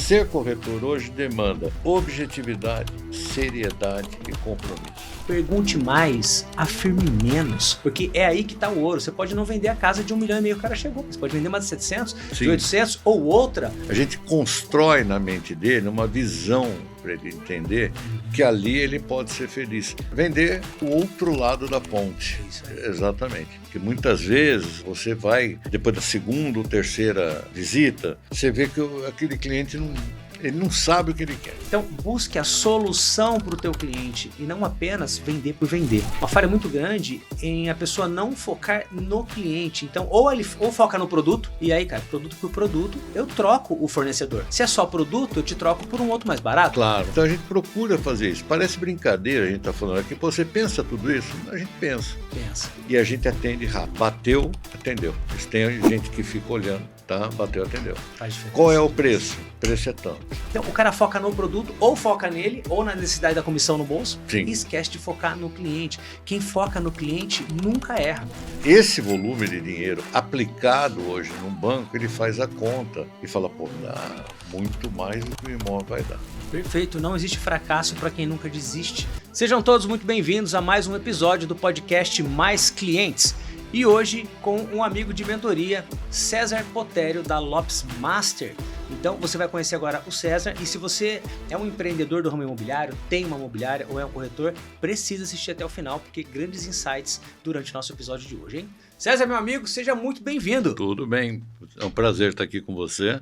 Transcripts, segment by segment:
Ser corretor hoje demanda objetividade, seriedade e compromisso. Pergunte mais, afirme menos, porque é aí que está o ouro. Você pode não vender a casa de 1,5 milhão, o cara chegou. Você pode vender uma de 700, Sim. de 800 ou outra. A gente constrói na mente dele uma visão para ele entender que ali ele pode ser feliz. Vender o outro lado da ponte. Isso aí. Exatamente. Porque muitas vezes você vai, depois da segunda ou terceira visita, você vê que aquele cliente ele não sabe o que ele quer. Então, busque a solução para o teu cliente e não apenas vender por vender. Uma falha muito grande em a pessoa não focar no cliente. Então, ou foca no produto, e aí, cara, produto por produto, eu troco o fornecedor. Se é só produto, eu te troco por um outro mais barato. Claro. Então a gente procura fazer isso. Parece brincadeira a gente tá falando aqui. Pô, você pensa tudo isso? A gente pensa. E a gente atende rápido. Bateu, atendeu. Tem gente que fica olhando. Tá? Bateu, atendeu. Faz diferença. Qual é o preço? O preço é tanto. Então o cara foca no produto, ou foca nele, ou na necessidade da comissão no bolso. Sim. E esquece de focar no cliente. Quem foca no cliente nunca erra. Esse volume de dinheiro aplicado hoje num banco, ele faz a conta e fala, pô, dá muito mais do que o imóvel vai dar. Perfeito, não existe fracasso para quem nunca desiste. Sejam todos muito bem-vindos a mais um episódio do podcast Mais Clientes. E hoje com um amigo de mentoria, César Potério, da Lopes Master. Então você vai conhecer agora o César, e se você é um empreendedor do ramo imobiliário, tem uma imobiliária ou é um corretor, precisa assistir até o final, porque grandes insights durante o nosso episódio de hoje, hein? César, meu amigo, seja muito bem-vindo. Tudo bem, é um prazer estar aqui com você.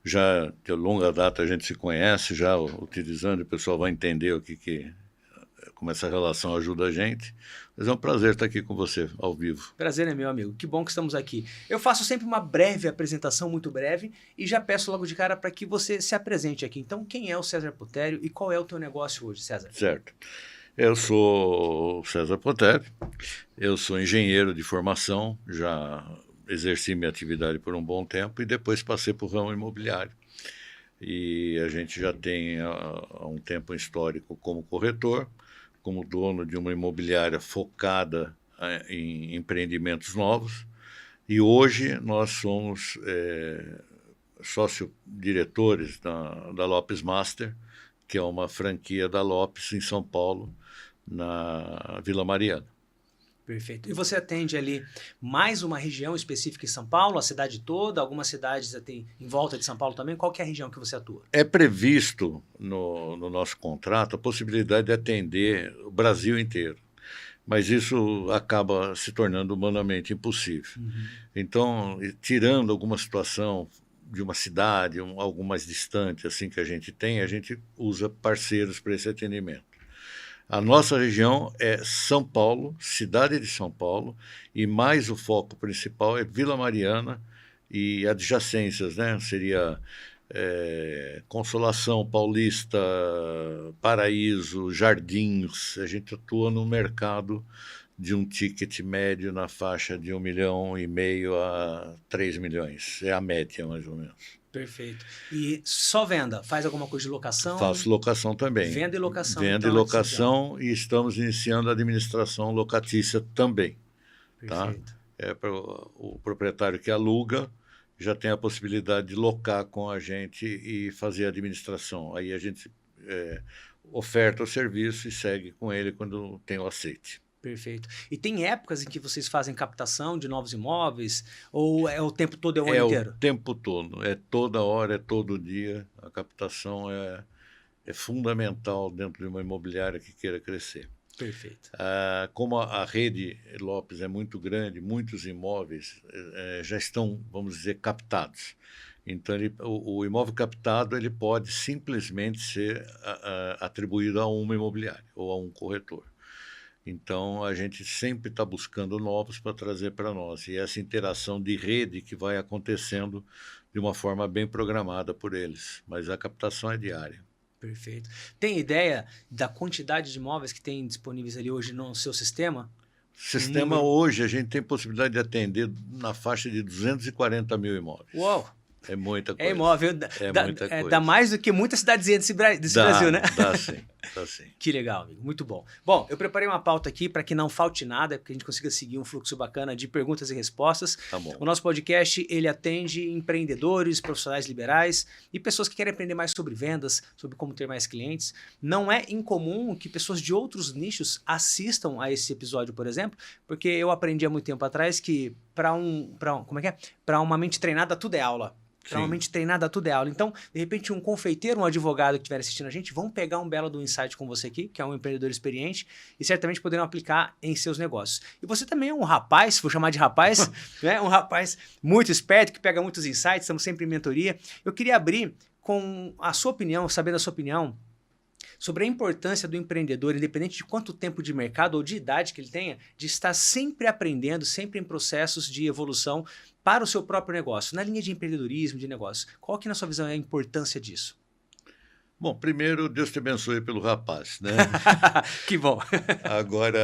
Já de longa data a gente se conhece, já utilizando, o pessoal vai entender como essa relação ajuda a gente. Mas é um prazer estar aqui com você, ao vivo. Prazer é meu, amigo. Que bom que estamos aqui. Eu faço sempre uma breve apresentação, muito breve, e já peço logo de cara para que você se apresente aqui. Então, quem é o César Potério e qual é o teu negócio hoje, César? Certo. Eu sou o César Potério, eu sou engenheiro de formação, já exerci minha atividade por um bom tempo e depois passei para o ramo imobiliário. E a gente já tem há um tempo histórico como corretor, como dono de uma imobiliária focada em empreendimentos novos, e hoje nós somos sócio-diretores da Lopes Master, que é uma franquia da Lopes em São Paulo, na Vila Mariana. Perfeito. E você atende ali mais uma região específica em São Paulo, a cidade toda, algumas cidades em volta de São Paulo também? Qual que é a região que você atua? É previsto no nosso contrato a possibilidade de atender o Brasil inteiro, mas isso acaba se tornando humanamente impossível. Uhum. Então, tirando alguma situação de uma cidade, algo mais distante assim que a gente usa parceiros para esse atendimento. A nossa região é São Paulo, cidade de São Paulo, e mais o foco principal é Vila Mariana e adjacências, né? Seria Consolação, Paulista, Paraíso, Jardins. A gente atua no mercado de um ticket médio na faixa de 1,5 milhão a 3 milhões. É a média, mais ou menos. Perfeito. E só venda? Faz alguma coisa de locação? Faço locação também. Venda e locação. Venda e locação, e estamos iniciando a administração locatícia também. Perfeito. Tá? Para o proprietário que aluga, já tem a possibilidade de locar com a gente e fazer a administração. Aí a gente oferta o serviço e segue com ele quando tem o aceite. Perfeito. E tem épocas em que vocês fazem captação de novos imóveis? Ou é o tempo todo, é o ano inteiro? É o tempo todo. É toda hora, é todo dia. A captação é fundamental dentro de uma imobiliária que queira crescer. Perfeito. Como a rede Lopes é muito grande, muitos imóveis já estão, vamos dizer, captados. Então, o imóvel captado ele pode simplesmente ser atribuído a uma imobiliária ou a um corretor. Então, a gente sempre está buscando novos para trazer para nós. E essa interação de rede que vai acontecendo de uma forma bem programada por eles. Mas a captação é diária. Perfeito. Tem ideia da quantidade de imóveis que tem disponíveis ali hoje no seu sistema? Sistema hoje, a gente tem possibilidade de atender na faixa de 240 mil imóveis. Uau! É muita coisa. É imóvel. Muita coisa. Dá mais do que muitas cidadezinhas desse Brasil, né? Dá sim. Tá assim. Que legal, amigo. Muito bom. Bom, eu preparei uma pauta aqui para que não falte nada, para que a gente consiga seguir um fluxo bacana de perguntas e respostas. Tá bom. O nosso podcast, ele atende empreendedores, profissionais liberais e pessoas que querem aprender mais sobre vendas, sobre como ter mais clientes. Não é incomum que pessoas de outros nichos assistam a esse episódio, por exemplo, porque eu aprendi há muito tempo atrás que para uma mente treinada tudo é aula. Para uma mente treinada, tudo é aula. Então, de repente, um confeiteiro, um advogado que estiver assistindo a gente, vão pegar um belo do insight com você aqui, que é um empreendedor experiente, e certamente poderão aplicar em seus negócios. E você também é um rapaz, vou chamar de rapaz, né? Um rapaz muito esperto, que pega muitos insights, estamos sempre em mentoria. Eu queria abrir com a sua opinião, sabendo a sua opinião, sobre a importância do empreendedor, independente de quanto tempo de mercado ou de idade que ele tenha, de estar sempre aprendendo, sempre em processos de evolução para o seu próprio negócio, na linha de empreendedorismo, de negócio. Qual que, na sua visão, é a importância disso? Bom, primeiro, Deus te abençoe pelo rapaz, né? Que bom. Agora,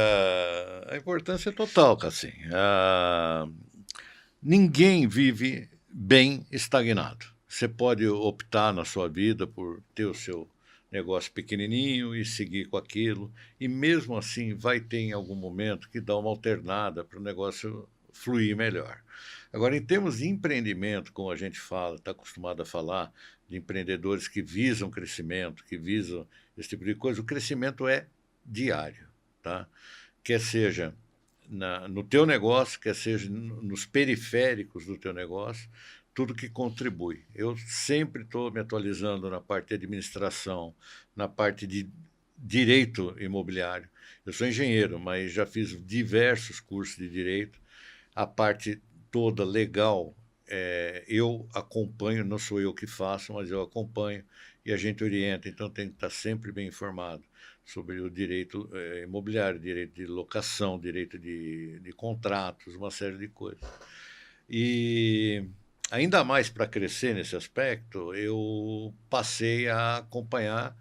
a importância é total, Cassim. Ninguém vive bem estagnado. Você pode optar na sua vida por ter o seu negócio pequenininho e seguir com aquilo, e mesmo assim vai ter em algum momento que dar uma alternada para o negócio fluir melhor. Agora, em termos de empreendimento, como a gente fala, está acostumado a falar, de empreendedores que visam crescimento, que visam esse tipo de coisa, o crescimento é diário, tá? Quer seja no teu negócio, quer seja nos periféricos do teu negócio, tudo que contribui. Eu sempre estou me atualizando na parte de administração, na parte de direito imobiliário. Eu sou engenheiro, mas já fiz diversos cursos de direito. A parte toda legal, eu acompanho, não sou eu que faço, mas eu acompanho e a gente orienta. Então tem que estar sempre bem informado sobre o direito imobiliário, direito de locação, direito de contratos, uma série de coisas. E ainda mais para crescer nesse aspecto, eu passei a acompanhar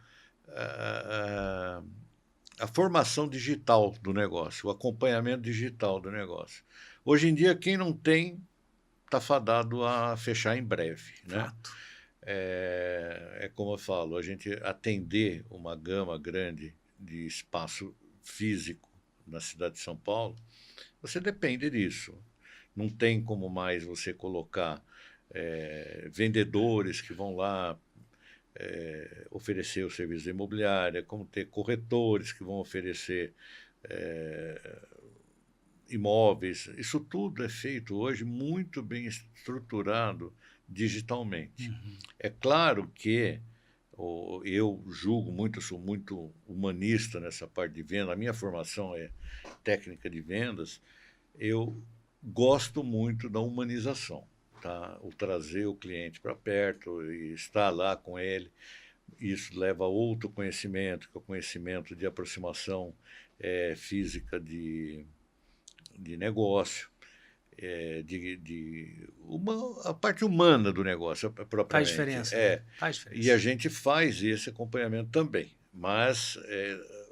a formação digital do negócio, o acompanhamento digital do negócio. Hoje em dia, quem não tem, está fadado a fechar em breve, né? Como eu falo, a gente atender uma gama grande de espaço físico na cidade de São Paulo, você depende disso. Não tem como mais você colocar vendedores que vão lá oferecer o serviço de imobiliária, como ter corretores que vão oferecer imóveis. Isso tudo é feito hoje muito bem estruturado digitalmente. Uhum. É claro que eu julgo muito, sou muito humanista nessa parte de venda, a minha formação é técnica de vendas, eu gosto muito da humanização, tá? O trazer o cliente para perto e estar lá com ele, isso leva a outro conhecimento, que é o conhecimento de aproximação física de negócio, a parte humana do negócio, propriamente. Faz diferença. Faz diferença. E a gente faz esse acompanhamento também, mas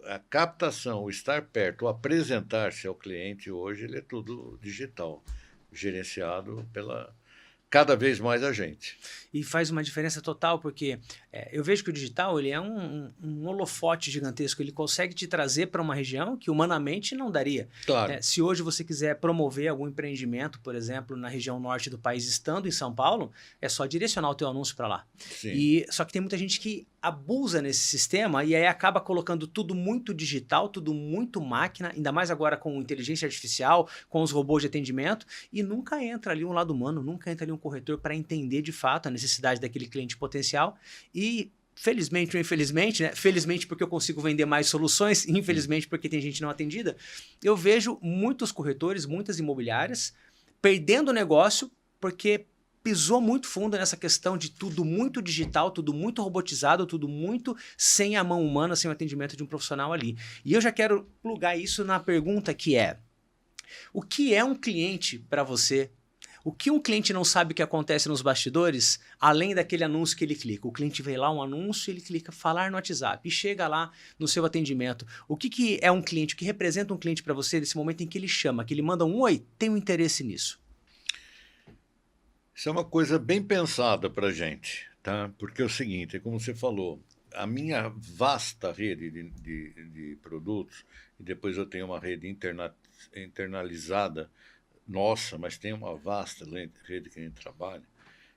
a captação, o estar perto, o apresentar-se ao cliente hoje, ele é tudo digital, gerenciado cada vez mais a gente. E faz uma diferença total, porque eu vejo que o digital ele é um holofote gigantesco, ele consegue te trazer para uma região que humanamente não daria. Claro. Se hoje você quiser promover algum empreendimento, por exemplo, na região norte do país, estando em São Paulo, é só direcionar o teu anúncio para lá. Sim. Só que tem muita gente que abusa nesse sistema e aí acaba colocando tudo muito digital, tudo muito máquina, ainda mais agora com inteligência artificial, com os robôs de atendimento, e nunca entra ali um lado humano, nunca entra ali um corretor para entender de fato a necessidade daquele cliente potencial. E felizmente ou infelizmente, né? Felizmente porque eu consigo vender mais soluções, infelizmente porque tem gente não atendida, eu vejo muitos corretores, muitas imobiliárias perdendo o negócio porque pisou muito fundo nessa questão de tudo muito digital, tudo muito robotizado, tudo muito sem a mão humana, sem o atendimento de um profissional ali. E eu já quero plugar isso na pergunta que é: o que é um cliente para você? O que um cliente não sabe que acontece nos bastidores, além daquele anúncio que ele clica? O cliente vê lá um anúncio, ele clica falar no WhatsApp e chega lá no seu atendimento. O que é um cliente? O que representa um cliente para você nesse momento em que ele chama, que ele manda um oi, tenho interesse nisso? Isso é uma coisa bem pensada para a gente, tá? Porque é o seguinte, como você falou, a minha vasta rede de produtos, e depois eu tenho uma rede internalizada nossa, mas tem uma vasta rede que a gente trabalha,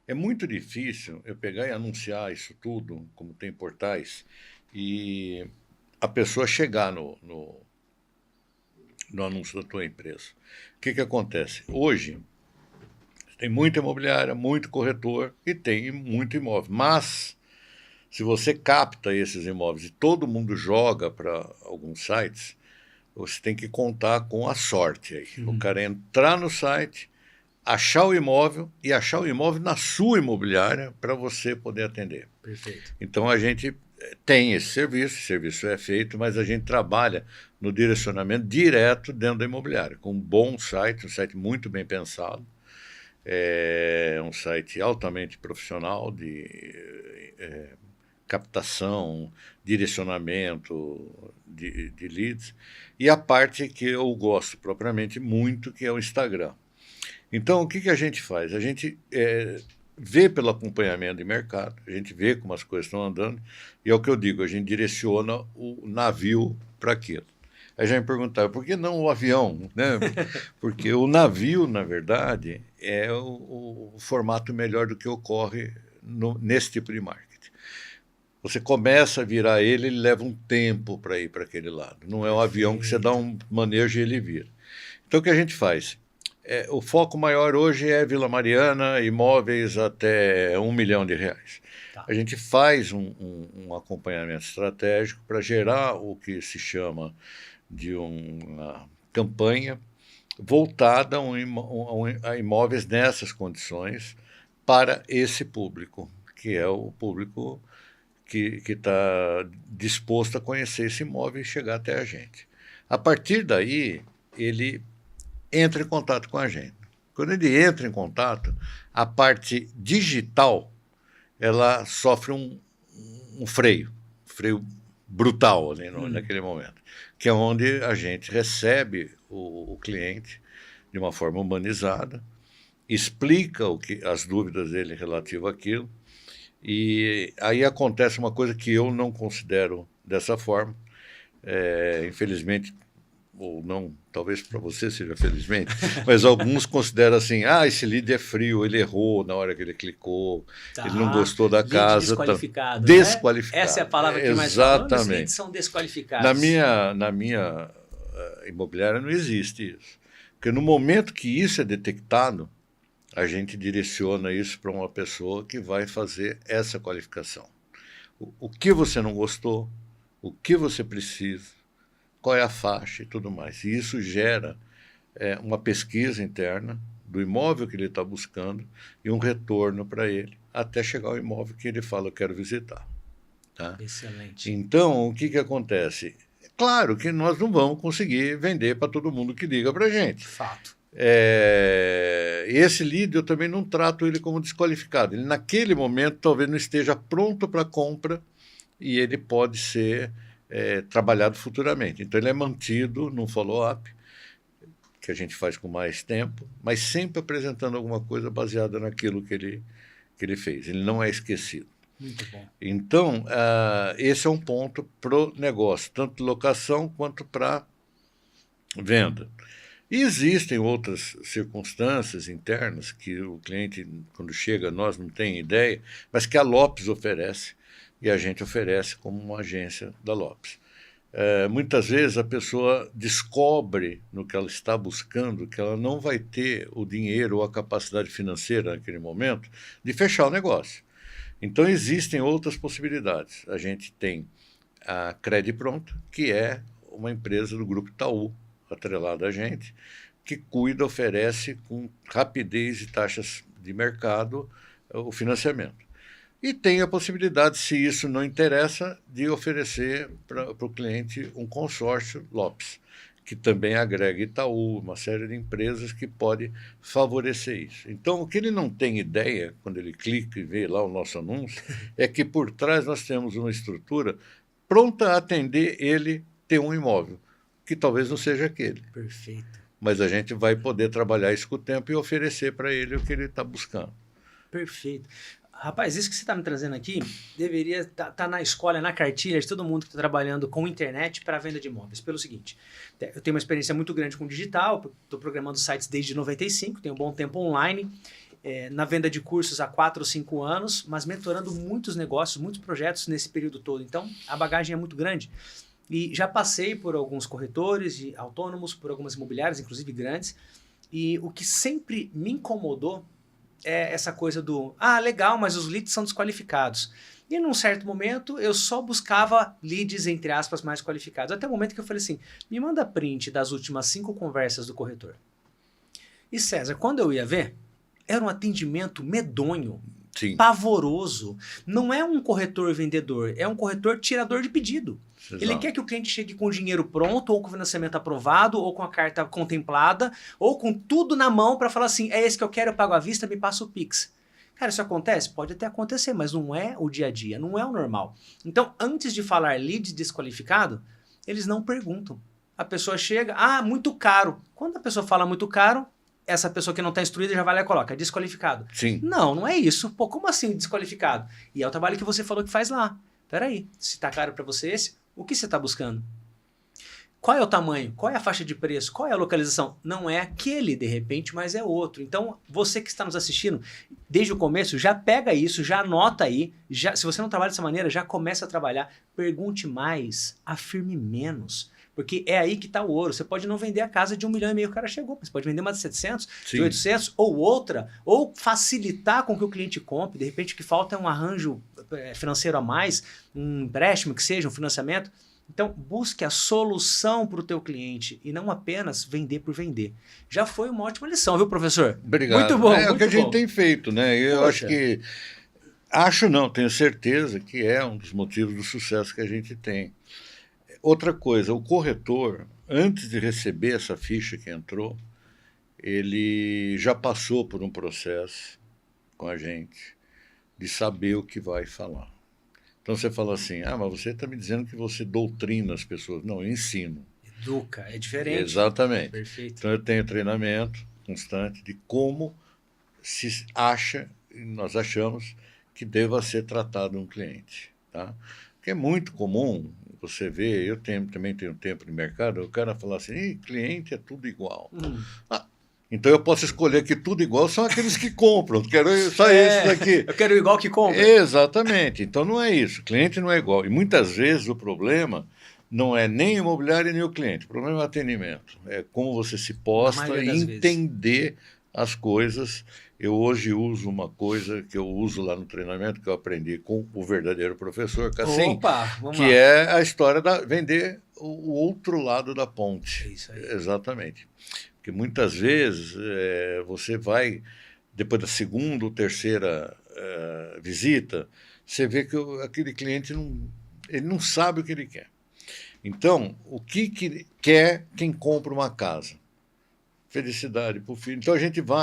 é muito difícil eu pegar e anunciar isso tudo, como tem portais, e a pessoa chegar no anúncio da tua empresa. O que acontece? Hoje, tem muita imobiliária, muito corretor e tem muito imóvel. Mas, se você capta esses imóveis e todo mundo joga para alguns sites, você tem que contar com a sorte aí. O cara entrar no site, achar o imóvel e achar o imóvel na sua imobiliária para você poder atender. Perfeito. Então, a gente tem esse serviço é feito, mas a gente trabalha no direcionamento direto dentro da imobiliária, com um bom site, um site muito bem pensado, um site altamente profissional de captação, direcionamento de leads, e a parte que eu gosto propriamente muito, que é o Instagram. Então, o que a gente faz? A gente vê pelo acompanhamento de mercado, a gente vê como as coisas estão andando, e é o que eu digo, a gente direciona o navio para aquilo. Aí já me perguntaram, por que não o avião? Né? Porque o navio, na verdade, é o formato melhor do que ocorre nesse tipo de marketing. Você começa a virar ele leva um tempo para ir para aquele lado. Não é um avião que você dá um manejo e ele vira. Então, o que a gente faz? O foco maior hoje é Vila Mariana, imóveis até R$1 milhão. Tá. A gente faz um acompanhamento estratégico para gerar o que se chama de uma campanha voltada a imóveis nessas condições para esse público, que é o público que está disposto a conhecer esse imóvel e chegar até a gente. A partir daí, ele entra em contato com a gente. Quando ele entra em contato, a parte digital ela sofre um freio brutal ali naquele momento, que é onde a gente recebe o cliente de uma forma humanizada, explica as dúvidas dele relativo àquilo, e aí acontece uma coisa que eu não considero dessa forma, infelizmente, ou não, talvez para você seja felizmente, mas alguns consideram assim, esse lead é frio, ele errou na hora que ele clicou, ele não gostou da casa. Desqualificado. Desqualificado. Né? Essa é a palavra que mais fala. Os leads são desqualificados. Na minha imobiliária não existe isso. Porque no momento que isso é detectado, a gente direciona isso para uma pessoa que vai fazer essa qualificação. O que você não gostou, o que você precisa, qual é a faixa e tudo mais. E isso gera uma pesquisa interna do imóvel que ele está buscando e um retorno para ele, até chegar ao imóvel que ele fala, eu quero visitar. Tá? Excelente. Então, o que acontece? Claro que nós não vamos conseguir vender para todo mundo que liga para a gente. Fato. Esse lead eu também não trato ele como desqualificado. Ele, naquele momento, talvez não esteja pronto para compra e ele pode ser trabalhado futuramente. Então, ele é mantido num follow-up, que a gente faz com mais tempo, mas sempre apresentando alguma coisa baseada naquilo que ele fez. Ele não é esquecido. Muito bom. Então, esse é um ponto para o negócio, tanto locação quanto para venda. E existem outras circunstâncias internas que o cliente, quando chega a nós, não tem ideia, mas que a Lopes oferece, e a gente oferece como uma agência da Lopes. Muitas vezes a pessoa descobre no que ela está buscando que ela não vai ter o dinheiro ou a capacidade financeira naquele momento de fechar o negócio. Então, existem outras possibilidades. A gente tem a Credit Pronto, que é uma empresa do Grupo Itaú, atrelada a gente, que cuida, oferece com rapidez e taxas de mercado o financiamento. E tem a possibilidade, se isso não interessa, de oferecer para o cliente um consórcio Lopes, que também agrega Itaú, uma série de empresas que pode favorecer isso. Então, o que ele não tem ideia, quando ele clica e vê lá o nosso anúncio, é que por trás nós temos uma estrutura pronta a atender ele ter um imóvel, que talvez não seja aquele. Perfeito. Mas a gente vai poder trabalhar isso com o tempo e oferecer para ele o que ele está buscando. Perfeito. Rapaz, isso que você está me trazendo aqui deveria estar na escola, na cartilha de todo mundo que está trabalhando com internet para venda de imóveis. Pelo seguinte, eu tenho uma experiência muito grande com digital, estou programando sites desde 95, tenho um bom tempo online, na venda de cursos há 4 ou 5 anos, mas mentorando muitos negócios, muitos projetos nesse período todo. Então, a bagagem é muito grande. E já passei por alguns corretores autônomos, por algumas imobiliárias, inclusive grandes, e o que sempre me incomodou é essa coisa do, legal, mas os leads são desqualificados. E num certo momento eu só buscava leads, entre aspas, mais qualificados. Até o momento que eu falei assim, me manda print das últimas 5 conversas do corretor. E César, quando eu ia ver, era um atendimento medonho, Sim. pavoroso. Não é um corretor vendedor, é um corretor tirador de pedido. Exato. Ele quer que o cliente chegue com o dinheiro pronto, ou com o financiamento aprovado, ou com a carta contemplada, ou com tudo na mão para falar assim, é esse que eu quero, eu pago à vista, me passa o Pix. Cara, isso acontece? Pode até acontecer, mas não é o dia a dia, não é o normal. Então, antes de falar lead desqualificado, eles não perguntam. A pessoa chega, muito caro. Quando a pessoa fala muito caro, essa pessoa que não está instruída já vai lá e coloca, desqualificado. Sim. Não é isso. Pô, como assim desqualificado? E é o trabalho que você falou que faz lá. Peraí, se tá caro para você esse, o que você está buscando? Qual é o tamanho? Qual é a faixa de preço? Qual é a localização? Não é aquele, de repente, mas é outro. Então, você que está nos assistindo, desde o começo, já pega isso, já anota aí. Se você não trabalha dessa maneira, já começa a trabalhar. Pergunte mais, afirme menos. Porque é aí que está o ouro. Você pode não vender a casa de 1,5 milhão que o cara chegou, mas você pode vender uma de 700, Sim. de 800, ou outra, ou facilitar com que o cliente compre. De repente, o que falta é um arranjo financeiro a mais, um empréstimo que seja, um financiamento. Então, busque a solução para o teu cliente e não apenas vender por vender. Já foi uma ótima lição, viu, professor? Obrigado. Muito bom. É muito o que a gente bom. tem feito, né? Eu acho que... tenho certeza que é um dos motivos do sucesso que a gente tem. Outra coisa, o corretor, antes de receber essa ficha que entrou, ele já passou por um processo com a gente de saber o que vai falar. Então você fala assim, mas você está me dizendo que você doutrina as pessoas. Não, eu ensino. Educa, é diferente. Exatamente. Perfeito. Então eu tenho treinamento constante de como se acha, nós achamos, que deva ser tratado um cliente. Tá? Porque é muito comum você ver, eu também tenho tempo de mercado, o cara falar assim, cliente é tudo igual. Então eu posso escolher que tudo igual são aqueles que compram, quero só esse daqui. Eu quero igual que compra. Exatamente, então não é isso, cliente não é igual. E muitas vezes o problema não é nem o imobiliário nem o cliente, o problema é o atendimento. É como você se posta e entender as coisas. Eu hoje uso uma coisa que eu uso lá no treinamento, que eu aprendi com o verdadeiro professor Cassim, que é a história da vender o outro lado da ponte. É isso aí. Exatamente. Porque muitas vezes você vai, depois da segunda ou terceira visita, você vê que aquele cliente ele não sabe o que ele quer. Então, o que quer quem compra uma casa? Felicidade para o filho. Então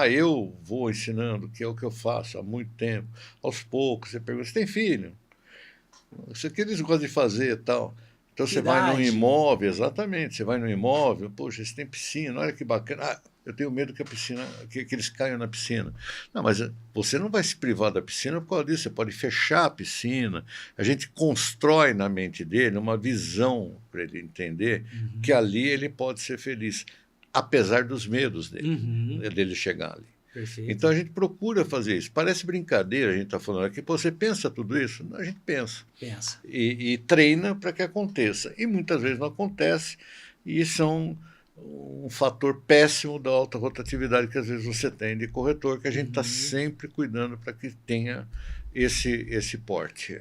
eu vou ensinando, que é o que eu faço há muito tempo. Aos poucos, você pergunta, você tem filho? Isso aqui eles gostam de fazer e tal. Então você vai num imóvel, exatamente, você vai num imóvel, poxa, você tem piscina, olha que bacana. Eu tenho medo que a piscina, que eles caiam na piscina. Não, mas você não vai se privar da piscina por causa disso, você pode fechar a piscina. A gente constrói na mente dele uma visão para ele entender que ali ele pode ser feliz, apesar dos medos dele chegar ali. Perfeito. Então a gente procura fazer isso. Parece brincadeira, a gente está falando aqui, você pensa tudo isso? A gente pensa. E treina para que aconteça. E muitas vezes não acontece, e isso é um fator péssimo da alta rotatividade que às vezes você tem de corretor, que a gente está sempre cuidando para que tenha esse porte,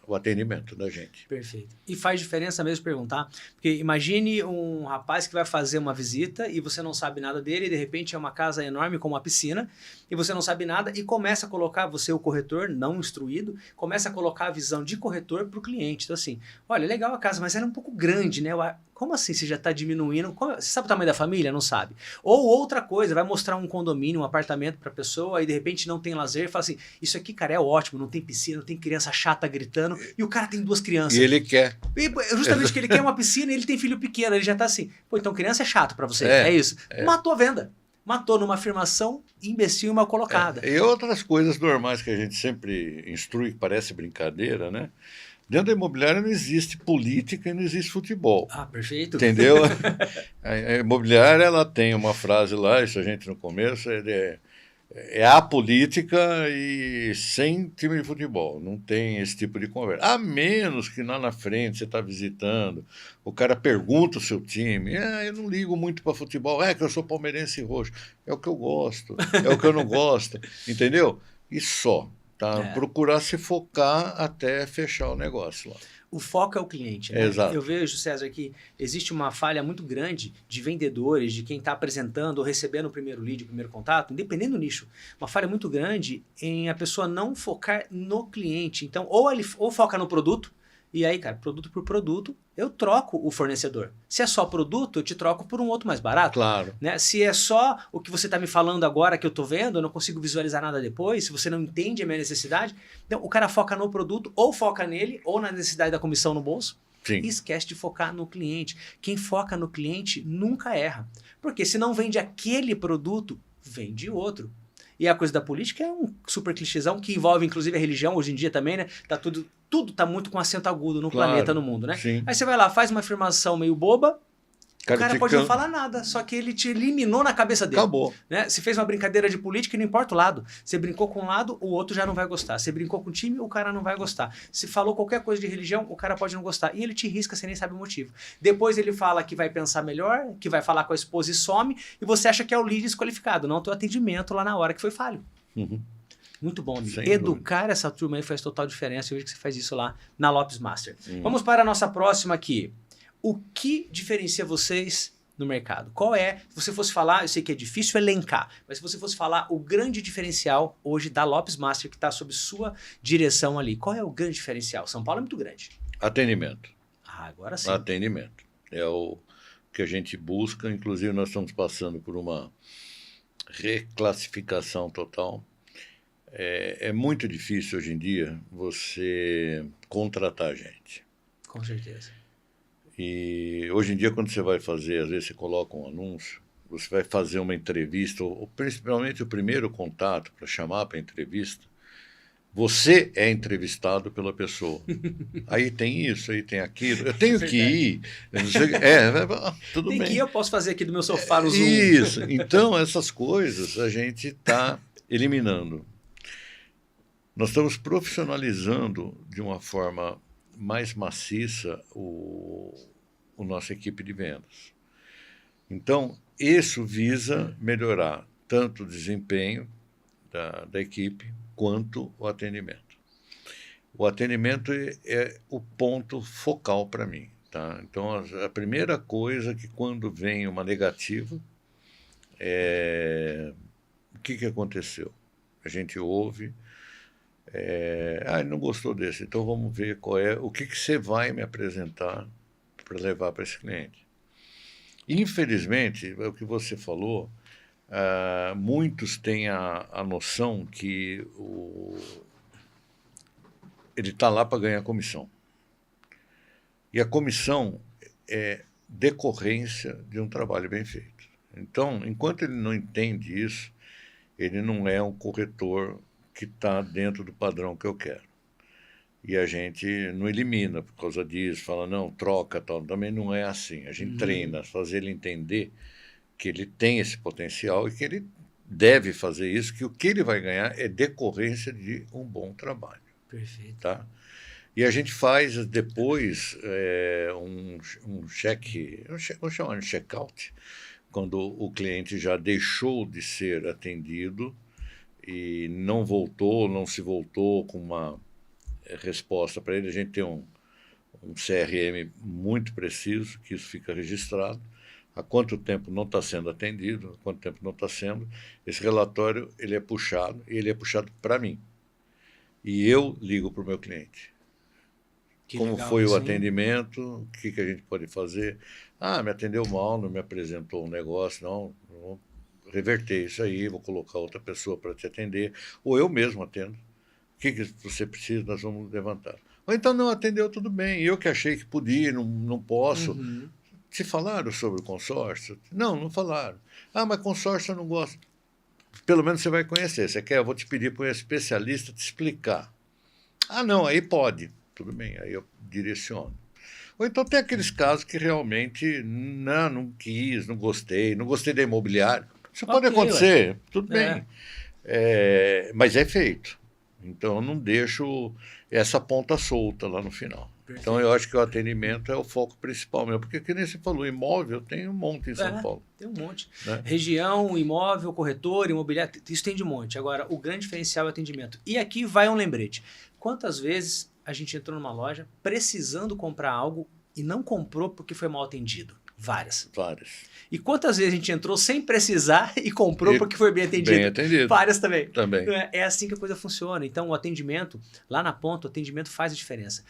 o atendimento da gente. Perfeito. E faz diferença mesmo perguntar, porque imagine um rapaz que vai fazer uma visita e você não sabe nada dele, e de repente é uma casa enorme com uma piscina, e você não sabe nada e começa a colocar, você o corretor, não instruído, começa a colocar a visão de corretor para o cliente. Então assim, olha, legal a casa, mas ela é um pouco grande, né? Como assim você já está diminuindo? Você sabe o tamanho da família? Não sabe. Ou outra coisa, vai mostrar um condomínio, um apartamento para a pessoa e de repente não tem lazer e fala assim, isso aqui, cara, é ótimo, não tem piscina, não tem criança chata gritando e o cara tem 2 crianças. E ele quer. E justamente que ele quer uma piscina e ele tem filho pequeno, ele já está assim, então criança é chato para você, é isso. Matou a venda. matou numa afirmação imbecil e mal colocada. E outras coisas normais que a gente sempre instrui, que parece brincadeira, né? Dentro da imobiliária não existe política e não existe futebol. Ah, perfeito. Entendeu? A imobiliária, ela tem uma frase lá, isso a gente no começo, é a política e sem time de futebol. Não tem esse tipo de conversa. A menos que lá na frente você está visitando, o cara pergunta o seu time. Eu não ligo muito para futebol. É que eu sou palmeirense e roxo. É o que eu gosto, é o que eu não gosto. Entendeu? E só. Tá? Procurar se focar até fechar o negócio lá. O foco é o cliente, né? Exato. Eu vejo, César, que existe uma falha muito grande de vendedores, de quem está apresentando ou recebendo o primeiro lead, o primeiro contato, independente do nicho. Uma falha muito grande em a pessoa não focar no cliente. Então, ou foca no produto, e aí, cara, produto por produto, eu troco o fornecedor. Se é só produto, eu te troco por um outro mais barato. Claro. Né? Se é só o que você está me falando agora que eu estou vendo, eu não consigo visualizar nada depois, se você não entende a minha necessidade, então o cara foca no produto, ou foca nele, ou na necessidade da comissão no bolso, Sim. e esquece de focar no cliente. Quem foca no cliente nunca erra. Porque se não vende aquele produto, vende outro. E a coisa da política é um super clichêzão que envolve inclusive a religião hoje em dia também, né? Tá tudo tá muito com acento agudo no planeta, no mundo, né? Sim. Aí você vai lá, faz uma afirmação meio boba, o cara pode não falar nada, só que ele te eliminou na cabeça dele. Acabou. Né? Se fez uma brincadeira de política, não importa o lado. Você brincou com um lado, o outro já não vai gostar. Você brincou com o time, o cara não vai gostar. Se falou qualquer coisa de religião, o cara pode não gostar. E ele te risca, você nem sabe o motivo. Depois ele fala que vai pensar melhor, que vai falar com a esposa e some, e você acha que é o lead desqualificado, não o teu atendimento lá na hora que foi falho. Uhum. Muito bom, amigo. Sem Educar dúvida. essa turma aí faz total diferença. Eu vejo que você faz isso lá na Lopes Master. Vamos para a nossa próxima aqui. O que diferencia vocês no mercado? Qual é, se você fosse falar, eu sei que é difícil elencar, mas se você fosse falar o grande diferencial hoje da Lopes Master, que está sob sua direção ali, qual é o grande diferencial? São Paulo é muito grande. Atendimento. Ah, agora sim. Atendimento. É o que a gente busca, inclusive nós estamos passando por uma reclassificação total. É muito difícil hoje em dia você contratar gente. Com certeza. E hoje em dia, quando você vai fazer, às vezes você coloca um anúncio, você vai fazer uma entrevista, ou principalmente o primeiro contato para chamar para entrevista, você é entrevistado pela pessoa. Aí tem isso, aí tem aquilo. Eu tenho que ir. Eu não sei, tudo tem bem. que ir, eu posso fazer aqui do meu sofá no Zoom. Isso. Então, essas coisas a gente está eliminando. Nós estamos profissionalizando de uma forma mais maciça a nossa equipe de vendas. Então, isso visa melhorar tanto o desempenho da equipe quanto o atendimento. O atendimento é o ponto focal para mim. Tá? Então, a primeira coisa que quando vem uma negativa, o que aconteceu? A gente ouve, ele não gostou desse, então vamos ver o que você vai me apresentar para levar para esse cliente. Infelizmente, é o que você falou, muitos têm a noção que ele está lá para ganhar comissão. E a comissão é decorrência de um trabalho bem feito. Então, enquanto ele não entende isso, ele não é um corretor que está dentro do padrão que eu quero. E a gente não elimina por causa disso, fala, não, troca, tal. Também não é assim. A gente treina, fazer ele entender que ele tem esse potencial e que ele deve fazer isso, que o que ele vai ganhar é decorrência de um bom trabalho. Perfeito. Tá? E a gente faz depois um check, vamos chamar de check-out, quando o cliente já deixou de ser atendido e não se voltou com uma resposta para ele. A gente tem um CRM muito preciso, que isso fica registrado, há quanto tempo não está sendo atendido, há quanto tempo não está sendo. Esse relatório ele é puxado, e ele é puxado para mim. E eu ligo para o meu cliente. Como foi o atendimento, o que a gente pode fazer? Me atendeu mal, não me apresentou um negócio, não, vou reverter isso aí, vou colocar outra pessoa para te atender, ou eu mesmo atendo. O que você precisa, nós vamos levantar. Ou então não atendeu, tudo bem, eu que achei que podia, não posso. te falaram sobre o consórcio? Não falaram. Ah, mas consórcio eu não gosto. Pelo menos você vai conhecer. Você quer? Eu vou te pedir para um especialista te explicar. Ah, não, aí pode. Tudo bem, aí eu direciono. Ou então tem aqueles casos que realmente não quis, não gostei da imobiliária. Isso pode acontecer, tudo bem. Mas é feito. Então eu não deixo essa ponta solta lá no final. Perfeito. Então eu acho que o atendimento é o foco principal mesmo. Porque, que nem você falou, imóvel tem um monte em São Paulo. Tem um monte. Né? Região, imóvel, corretor, imobiliário, isso tem de monte. Agora, o grande diferencial é o atendimento. E aqui vai um lembrete. Quantas vezes a gente entrou numa loja precisando comprar algo e não comprou porque foi mal atendido? Várias. E quantas vezes a gente entrou sem precisar e comprou porque foi bem atendido? Bem atendido. Várias também. É assim que a coisa funciona. Então, o atendimento, lá na ponta, o atendimento faz a diferença.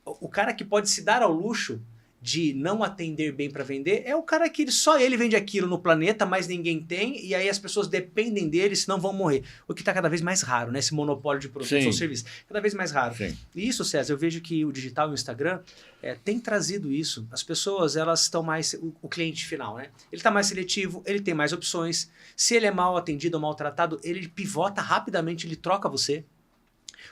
O cara que pode se dar ao luxo de não atender bem para vender é o cara que só ele vende aquilo no planeta, mas ninguém tem, e aí as pessoas dependem dele, senão vão morrer. O que está cada vez mais raro, né? Esse monopólio de produtos ou serviços. Cada vez mais raro. Sim. E isso, César, eu vejo que o digital e o Instagram tem trazido isso. As pessoas, elas estão mais... O cliente final, né? Ele está mais seletivo, ele tem mais opções. Se ele é mal atendido ou maltratado, ele pivota rapidamente, ele troca você.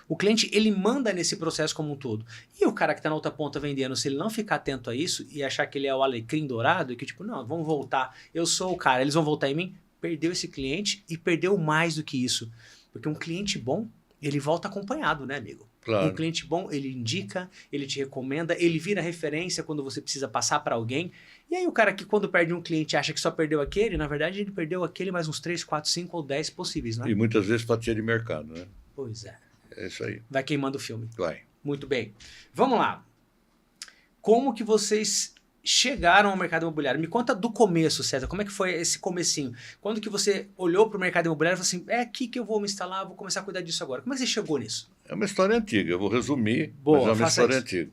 O cliente, ele manda nesse processo como um todo. E o cara que está na outra ponta vendendo, se ele não ficar atento a isso e achar que ele é o alecrim dourado, e que tipo, não, vamos voltar, eu sou o cara, eles vão voltar em mim, perdeu esse cliente e perdeu mais do que isso. Porque um cliente bom, ele volta acompanhado, né, amigo? Claro. Um cliente bom, ele indica, ele te recomenda, ele vira referência quando você precisa passar para alguém. E aí o cara que quando perde um cliente acha que só perdeu aquele, na verdade ele perdeu aquele mais uns 3, 4, 5 ou 10 possíveis, né? E muitas vezes fatia de mercado, né? Pois é. É isso aí. Vai queimando o filme. Vai. Muito bem. Vamos lá. Como que vocês chegaram ao mercado imobiliário? Me conta do começo, César. Como é que foi esse comecinho? Quando que você olhou para o mercado imobiliário e falou assim, é aqui que eu vou me instalar, vou começar a cuidar disso agora. Como é que você chegou nisso? É uma história antiga. Eu vou resumir, Boa, mas é uma história isso. antiga.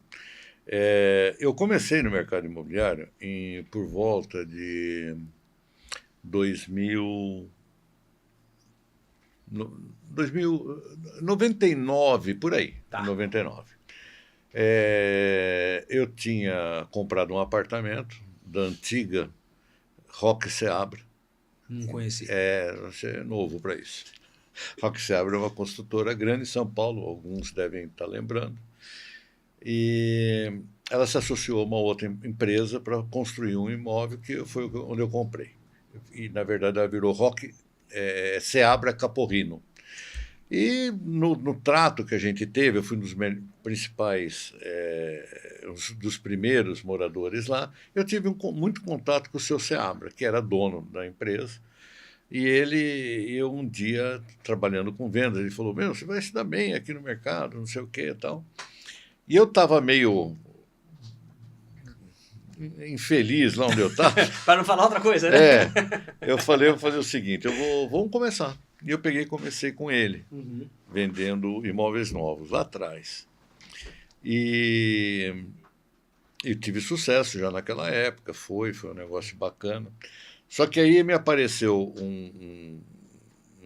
Eu comecei no mercado imobiliário por volta de 99, por aí, tá. 99. Eu tinha comprado um apartamento da antiga Roque Seabra. Não conheci. Você é novo para isso. Roque Seabra é uma construtora grande em São Paulo, alguns devem estar lembrando. E ela se associou a uma outra empresa para construir um imóvel que foi onde eu comprei. E, na verdade, ela virou Roque Seabra Caporrino. E no trato que a gente teve, eu fui um dos principais, dos primeiros moradores lá, eu tive muito contato com o seu Seabra, que era dono da empresa, e eu um dia, trabalhando com vendas, ele falou, você vai se dar bem aqui no mercado, não sei o que e tal. E eu estava meio infeliz lá onde eu estava. Para não falar outra coisa, né? Eu falei, vou fazer o seguinte, vamos começar. E eu peguei e comecei com ele, vendendo imóveis novos, lá atrás. E tive sucesso já naquela época, foi um negócio bacana. Só que aí me apareceu um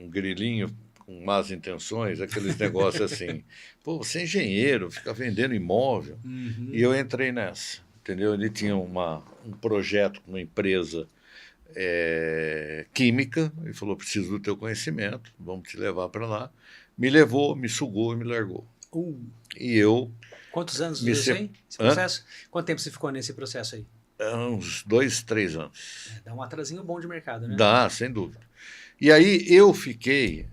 grilinho com más intenções, aqueles negócios assim, você é engenheiro, fica vendendo imóvel. E eu entrei nessa, entendeu? Ele tinha um projeto com uma empresa química, e falou, preciso do teu conhecimento, vamos te levar para lá. Me levou, me sugou e me largou. E eu... Quantos anos durou isso aí? Esse processo? Quanto tempo você ficou nesse processo aí? Uns 2, 3 anos. Dá um atrasinho bom de mercado, né? Dá, sem dúvida. E aí eu fiquei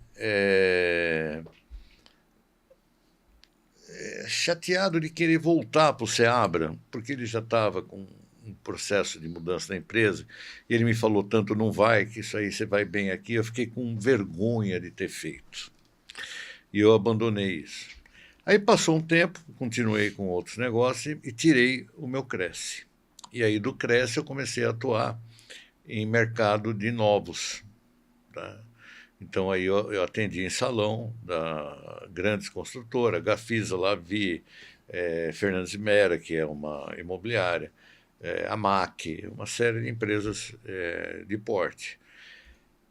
chateado de querer voltar para o Seabra, porque ele já estava com um processo de mudança da empresa, e ele me falou tanto, não vai, que isso aí você vai bem aqui. Eu fiquei com vergonha de ter feito. E eu abandonei isso. Aí passou um tempo, continuei com outros negócios e tirei o meu Cresce. E aí do Cresce eu comecei a atuar em mercado de novos. Tá? Então aí eu atendi em salão da grandes construtoras, Gafisa, Lavi, Fernandes Mera, que é uma imobiliária, a MAC, uma série de empresas de porte.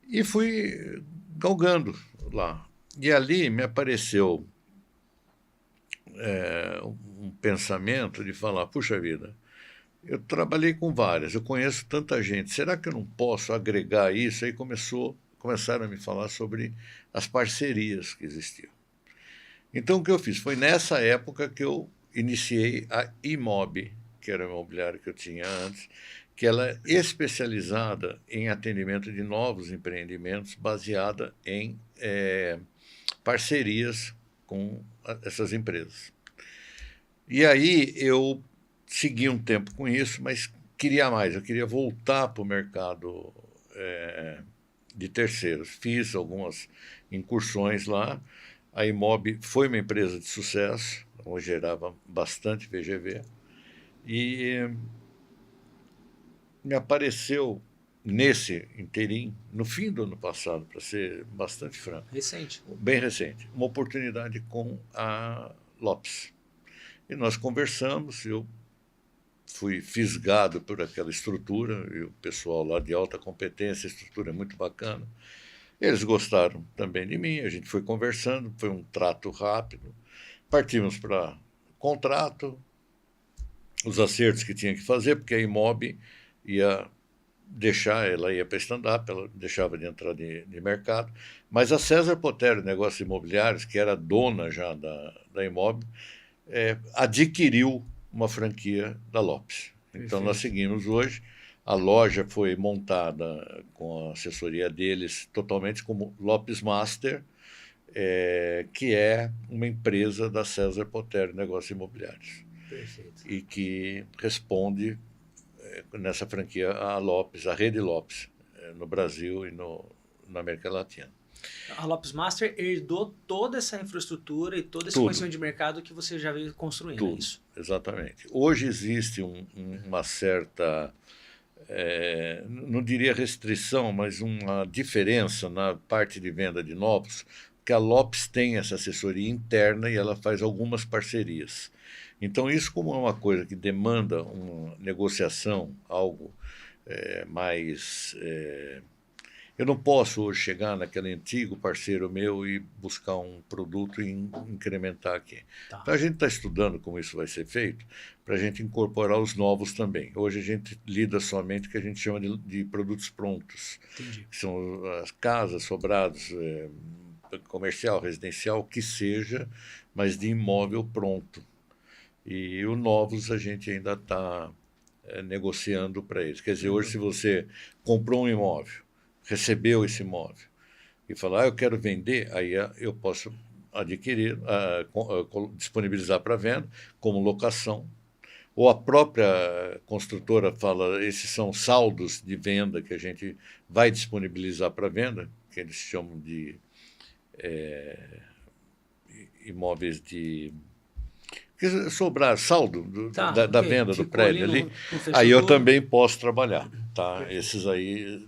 E fui galgando lá. E ali me apareceu um pensamento de falar, puxa vida, Eu trabalhei com várias, eu conheço tanta gente. Será que eu não posso agregar isso? Aí começaram a me falar sobre as parcerias que existiam. Então, o que eu fiz? Foi nessa época que eu iniciei a Imob, que era a imobiliária que eu tinha antes, que ela é especializada em atendimento de novos empreendimentos, baseada em parcerias com essas empresas. E aí eu segui um tempo com isso, mas queria mais, eu queria voltar para o mercado de terceiros. Fiz algumas incursões lá. A Imob foi uma empresa de sucesso, onde gerava bastante VGV, e me apareceu nesse interim, no fim do ano passado, para ser bastante franco, Recente. bem recente, uma oportunidade com a Lopes. E nós conversamos, eu fui fisgado por aquela estrutura, e o pessoal lá de alta competência, a estrutura é muito bacana. Eles gostaram também de mim, a gente foi conversando, foi um trato rápido, partimos para contrato, os acertos que tinha que fazer, porque a Imob ia ela ia para stand-up, ela deixava de entrar de mercado, mas a César Potério Negócios Imobiliários, que era dona já da Imob, adquiriu uma franquia da Lopes. Então, nós seguimos hoje. A loja foi montada com a assessoria deles totalmente como Lopes Master, que é uma empresa da César Potério Negócios Imobiliários. Perfeito. E que responde nessa franquia a Lopes, a rede Lopes, no Brasil e na América Latina. A Lopes Master herdou toda essa infraestrutura e todo esse conhecimento de mercado que você já veio construindo. Tudo, isso. Exatamente. Hoje existe uma certa, não diria restrição, mas uma diferença na parte de venda de novos, que a Lopes tem essa assessoria interna e ela faz algumas parcerias. Então, isso como é uma coisa que demanda uma negociação, algo mais... eu não posso hoje chegar naquele antigo parceiro meu e buscar um produto e incrementar aqui. Tá. Então, a gente está estudando como isso vai ser feito, para a gente incorporar os novos também. Hoje a gente lida somente com o que a gente chama de produtos prontos. Entendi. Que são as casas, sobrados, comercial, residencial, que seja, mas de imóvel pronto. E o novos a gente ainda está negociando para eles. Quer dizer, hoje se você comprou um imóvel, recebeu esse imóvel e falar, eu quero vender, aí eu posso adquirir, disponibilizar para venda como locação, ou a própria construtora fala, esses são saldos de venda que a gente vai disponibilizar para venda, que eles chamam de imóveis de... sobrar saldo da venda do prédio ali, aí eu também posso trabalhar, tá? Esses aí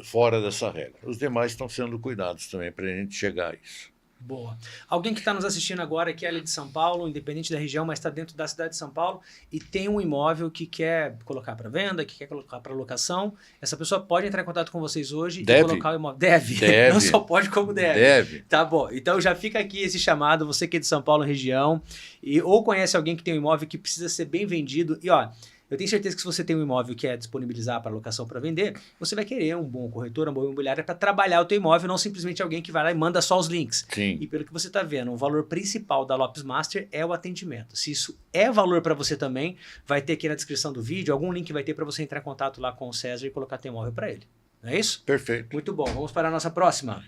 fora dessa regra. Os demais estão sendo cuidados também para a gente chegar a isso. Boa. Alguém que está nos assistindo agora, que é ali de São Paulo, independente da região, mas está dentro da cidade de São Paulo e tem um imóvel que quer colocar para venda, que quer colocar para locação, essa pessoa pode entrar em contato com vocês hoje e colocar o imóvel. Deve. Não só pode, como deve. Deve. Tá bom. Então já fica aqui esse chamado, você que é de São Paulo região, ou conhece alguém que tem um imóvel que precisa ser bem vendido. E ó, eu tenho certeza que se você tem um imóvel que é disponibilizar para locação para vender, você vai querer um bom corretor, uma boa imobiliária para trabalhar o teu imóvel, não simplesmente alguém que vai lá e manda só os links. Sim. E pelo que você está vendo, o valor principal da Lopes Master é o atendimento. Se isso é valor para você também, vai ter aqui na descrição do vídeo, algum link vai ter para você entrar em contato lá com o César e colocar teu imóvel para ele. Não é isso? Perfeito. Muito bom. Vamos para a nossa próxima.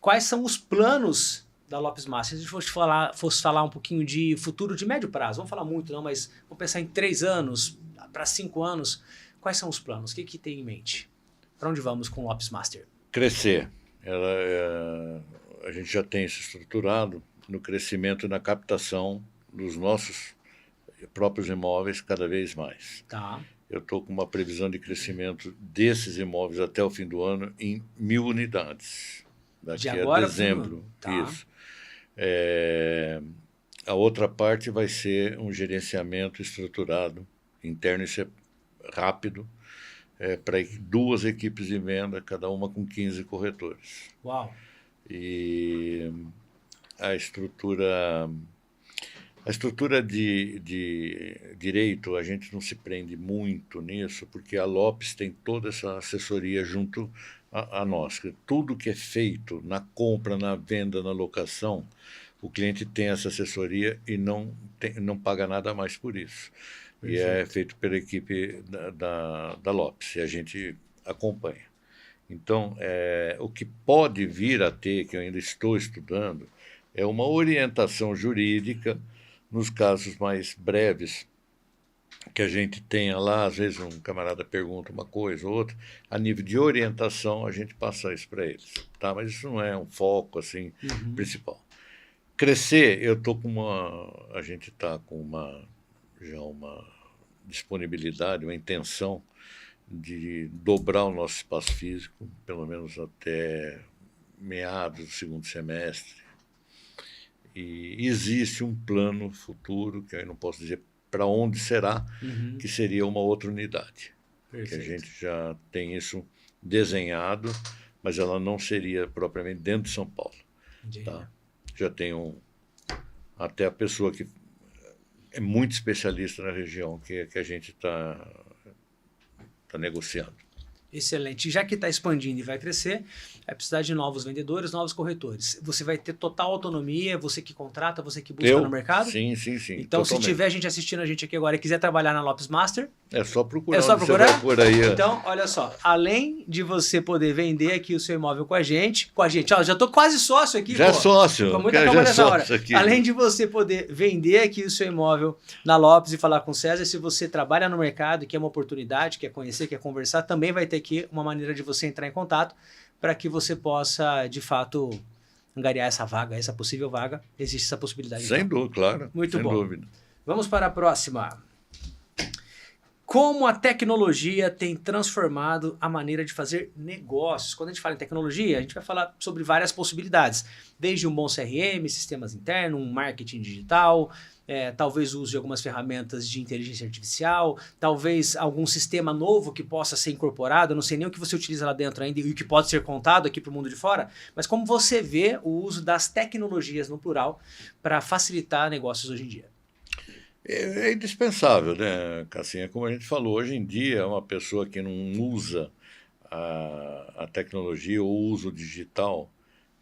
Quais são os planos da Lopes Master? Se a gente fosse falar um pouquinho de futuro de médio prazo, vamos falar muito não, mas vamos pensar em 3 anos, para 5 anos, quais são os planos? O que tem em mente? Para onde vamos com o Lopes Master? Crescer. A gente já tem isso estruturado no crescimento e na captação dos nossos próprios imóveis cada vez mais. Tá. Eu estou com uma previsão de crescimento desses imóveis até o fim do ano em 1.000 unidades. Daqui a dezembro. Tá. Isso. A outra parte vai ser um gerenciamento estruturado, interno e rápido, para 2 equipes de venda, cada uma com 15 corretores. Uau! E a estrutura A estrutura de direito, a gente não se prende muito nisso, porque a Lopes tem toda essa assessoria junto a nós. Tudo que é feito na compra, na venda, na locação, o cliente tem essa assessoria e não paga nada mais por isso. Perfeito. E é feito pela equipe da Lopes, e a gente acompanha. Então, o que pode vir a ter, que eu ainda estou estudando, é uma orientação jurídica nos casos mais breves, que a gente tenha lá, às vezes um camarada pergunta uma coisa ou outra, a nível de orientação a gente passa isso para eles, tá? Mas isso não é um foco assim principal. Crescer, a gente está com já uma disponibilidade, uma intenção de dobrar o nosso espaço físico, pelo menos até meados do segundo semestre. E existe um plano futuro, que eu não posso dizer para onde será, que seria uma outra unidade. Perfeito. Que a gente já tem isso desenhado, mas ela não seria propriamente dentro de São Paulo. Tá? Já tem até a pessoa que é muito especialista na região, que a gente está negociando. Excelente. Já que está expandindo e vai crescer, vai precisar de novos vendedores, novos corretores. Você vai ter total autonomia, você que contrata, você que busca no mercado? Sim. Então, totalmente. Se tiver gente assistindo a gente aqui agora e quiser trabalhar na Lopes Master... É só procurar. É só procurar? Por aí. Então, olha só, além de você poder vender aqui o seu imóvel com a gente, ó, já estou quase sócio aqui. Já é sócio. Com muita calma nessa hora. Aqui. Além de você poder vender aqui o seu imóvel na Lopes e falar com o César, se você trabalha no mercado, quer uma oportunidade, quer conhecer, quer conversar, também vai ter aqui uma maneira de você entrar em contato para que você possa, de fato, angariar essa vaga, essa possível vaga. Existe essa possibilidade. Sem dúvida, claro. Muito sem bom. Dúvida. Vamos para a próxima. Como a tecnologia tem transformado a maneira de fazer negócios? Quando a gente fala em tecnologia, a gente vai falar sobre várias possibilidades. Desde um bom CRM, sistemas internos, um marketing digital, talvez o uso de algumas ferramentas de inteligência artificial, talvez algum sistema novo que possa ser incorporado. Eu não sei nem o que você utiliza lá dentro ainda e o que pode ser contado aqui para o mundo de fora, mas como você vê o uso das tecnologias no plural para facilitar negócios hoje em dia? É indispensável, né, Cassinha? Como a gente falou, hoje em dia, uma pessoa que não usa a tecnologia ou o uso digital,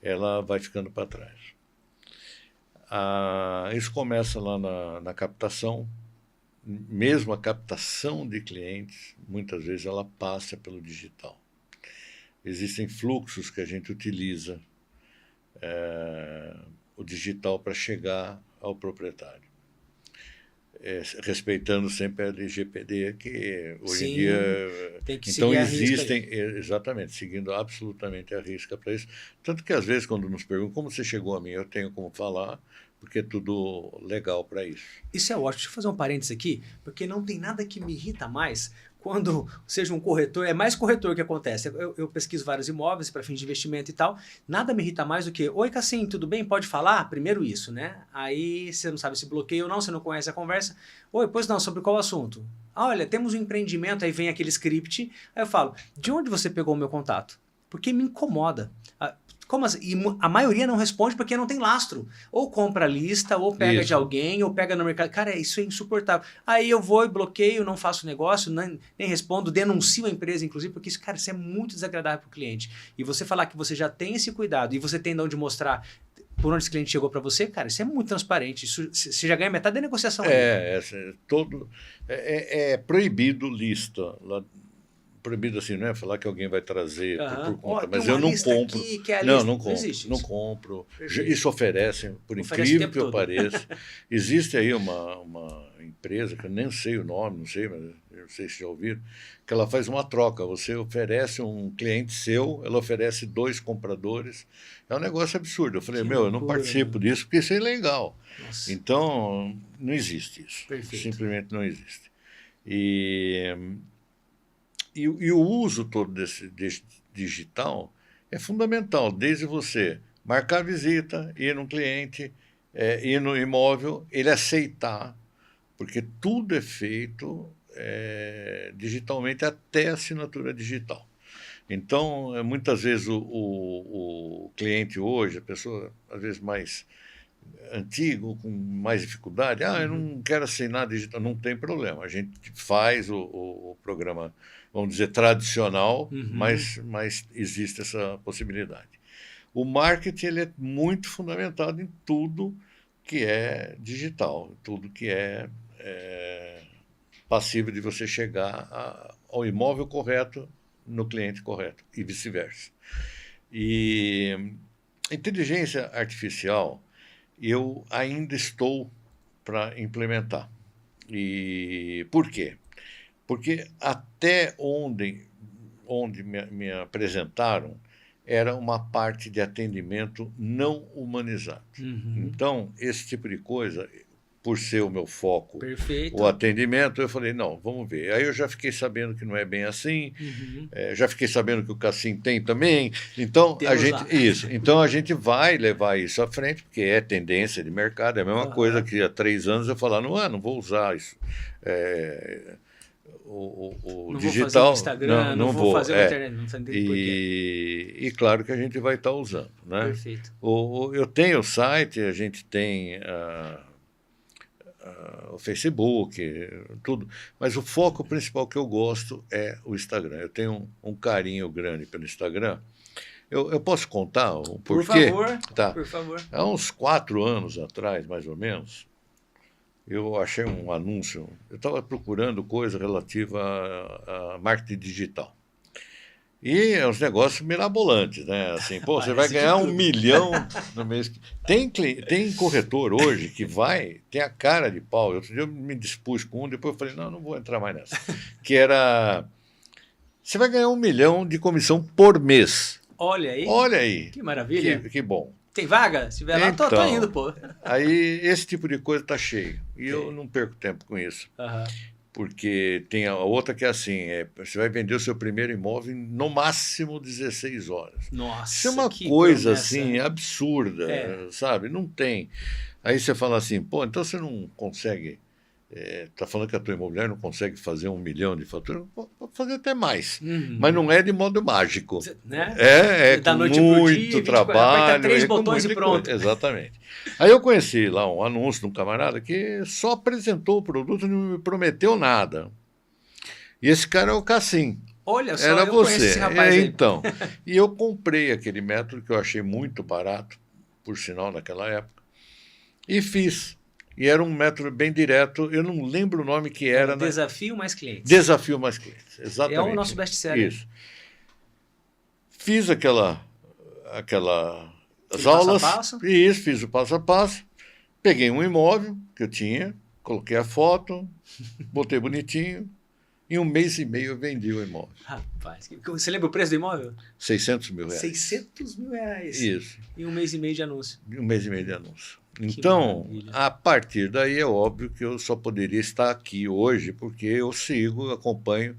ela vai ficando para trás. Isso começa lá na captação. Mesmo a captação de clientes, muitas vezes ela passa pelo digital. Existem fluxos que a gente utiliza o digital para chegar ao proprietário. Respeitando sempre a LGPD, que hoje em dia... Tem que então existem, exatamente, seguindo absolutamente a risca para isso. Tanto que às vezes quando nos perguntam como você chegou a mim, eu tenho como falar, porque é tudo legal para isso. Isso é ótimo. Deixa eu fazer um parênteses aqui, porque não tem nada que me irrita mais quando seja um corretor, é mais corretor que acontece. Eu pesquiso vários imóveis para fins de investimento e tal, nada me irrita mais do que, oi Cassim, tudo bem? Pode falar? Primeiro isso, né? Aí você não sabe se bloqueia ou não, você não conhece a conversa. Oi, pois não, sobre qual assunto? Olha, temos um empreendimento, aí vem aquele script, aí eu falo, de onde você pegou o meu contato? Porque me incomoda. Como assim? E a maioria não responde porque não tem lastro. Ou compra a lista, ou pega de alguém, ou pega no mercado. Cara, isso é insuportável. Aí eu vou e bloqueio, não faço negócio, nem respondo, denuncio a empresa, inclusive, porque isso, cara, isso é muito desagradável para o cliente. E você falar que você já tem esse cuidado e você tem de onde mostrar por onde esse cliente chegou para você, cara, isso é muito transparente. Isso, você já ganha metade da negociação. É proibido lista lá. Proibido assim, não é falar que alguém vai trazer por conta, mas eu não compro. Aqui, não compro, não compro. Isso oferecem, por incrível que eu pareça. Existe aí uma empresa, que eu nem sei o nome, não sei, mas eu não sei se já ouviram, que ela faz uma troca. Você oferece um cliente seu, ela oferece 2 compradores. É um negócio absurdo. Eu falei, eu não participo disso porque isso é ilegal. Nossa. Então, não existe isso. Perfeito. Simplesmente não existe. E o uso todo desse digital é fundamental, desde você marcar a visita, ir no cliente, ir no imóvel, ele aceitar, porque tudo é feito digitalmente, até a assinatura digital. Então, muitas vezes o cliente hoje, a pessoa às vezes mais antigo, com mais dificuldade, eu não quero assinar digital, não tem problema. A gente faz o programa, vamos dizer, tradicional, mas existe essa possibilidade. O marketing ele é muito fundamentado em tudo que é digital, tudo que é passível de você chegar ao imóvel correto no cliente correto e vice-versa. E inteligência artificial eu ainda estou para implementar. E por quê? Porque até onde me apresentaram era uma parte de atendimento não humanizado. Então, esse tipo de coisa, por ser o meu foco, o atendimento, eu falei, não, vamos ver. Aí eu já fiquei sabendo que não é bem assim, já fiquei sabendo que o Cassim tem também. Então, então a gente vai levar isso à frente, porque é tendência de mercado, é a mesma coisa que há 3 anos eu falar, não vou usar isso. O não digital, vou fazer o Instagram, não vou fazer o internet, não sei e claro que a gente vai estar usando, né? Perfeito. Eu tenho o site, a gente tem o Facebook, tudo, mas o foco principal que eu gosto é o Instagram. Eu tenho um carinho grande pelo Instagram. Eu posso contar o porquê? Por favor. Há uns 4 anos atrás, mais ou menos, eu achei um anúncio. Eu estava procurando coisa relativa a marketing digital. E é uns negócios mirabolantes, né? Assim, você vai ganhar 1 milhão no mês. Tem corretor hoje que tem a cara de pau. Outro dia eu me dispus com depois eu falei, não vou entrar mais nessa. Que era, você vai ganhar 1 milhão de comissão por mês. Olha aí. Olha aí. Que maravilha. Que bom. Tem vaga? Se tiver lá, tô indo, pô. Aí esse tipo de coisa tá cheio. E eu não perco tempo com isso. Porque tem a outra que é assim, você vai vender o seu primeiro imóvel em, no máximo, 16 horas. Nossa, isso é uma coisa assim, absurda, sabe? Não tem. Aí você fala assim, então você não consegue... Está falando que a tua imobiliária não consegue fazer 1 milhão de fatura, pode fazer até mais, mas não é de modo mágico. Né? Com muito trabalho. 3 botões e pronto. Exatamente. Aí eu conheci lá um anúncio de um camarada que só apresentou o produto e não me prometeu nada. E esse cara é o Cassim. Olha só, era eu você. Conheço esse rapaz aí. Então, e eu comprei aquele método que eu achei muito barato, por sinal, naquela época, e fiz. E era um método bem direto, eu não lembro o nome que era. Desafio Mais Clientes. Desafio Mais Clientes, exatamente. É o nosso best-seller. Isso. Fiz aquelas aulas. Passo a passo? Isso, fiz o passo a passo. Peguei um imóvel que eu tinha, coloquei a foto, botei bonitinho. Em 1 mês e meio eu vendi o imóvel. Rapaz, você lembra o preço do imóvel? 600 mil reais. 600 mil reais. Isso. Em 1 mês e meio de anúncio. 1 mês e meio de anúncio. Então, a partir daí é óbvio que eu só poderia estar aqui hoje porque eu acompanho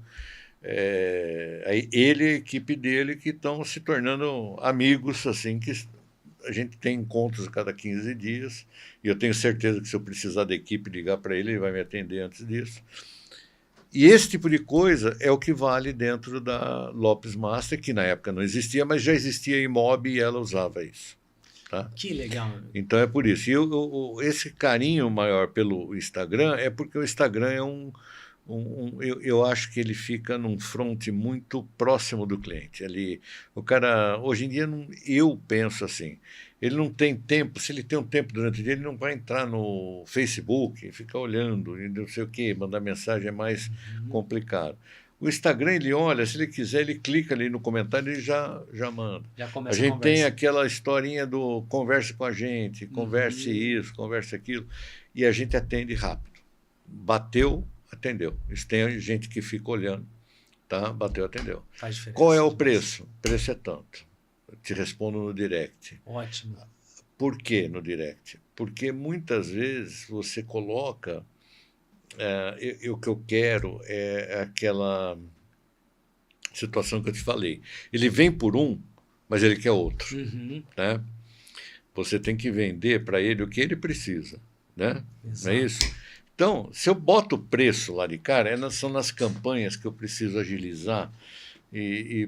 ele e a equipe dele que estão se tornando amigos, assim, que a gente tem encontros a cada 15 dias e eu tenho certeza que se eu precisar da equipe ligar para ele vai me atender antes disso. E esse tipo de coisa é o que vale dentro da Lopes Master, que na época não existia, mas já existia a Imob e ela usava isso. Tá? Que legal. Então é por isso. E esse carinho maior pelo Instagram é porque o Instagram é eu acho que ele fica num front muito próximo do cliente. O cara, hoje em dia, eu penso assim, ele não tem tempo, se ele tem um tempo durante o dia, ele não vai entrar no Facebook, ficar olhando, e não sei o quê, mandar mensagem é mais complicado. O Instagram, ele olha, se ele quiser, ele clica ali no comentário e já manda. Já começa a gente tem aquela historinha do converse com a gente, converse isso, converse aquilo, e a gente atende rápido. Bateu, atendeu. Tem gente que fica olhando, tá? Bateu, atendeu. Faz diferença. Qual é o preço? O preço é tanto. Eu te respondo no direct. Ótimo. Por que no direct? Porque muitas vezes você coloca... o que eu quero é aquela situação que eu te falei. Ele vem por um, mas ele quer outro. Né? Você tem que vender para ele o que ele precisa. Né? Não é isso? Então, se eu boto o preço lá de cara, são nas campanhas que eu preciso agilizar e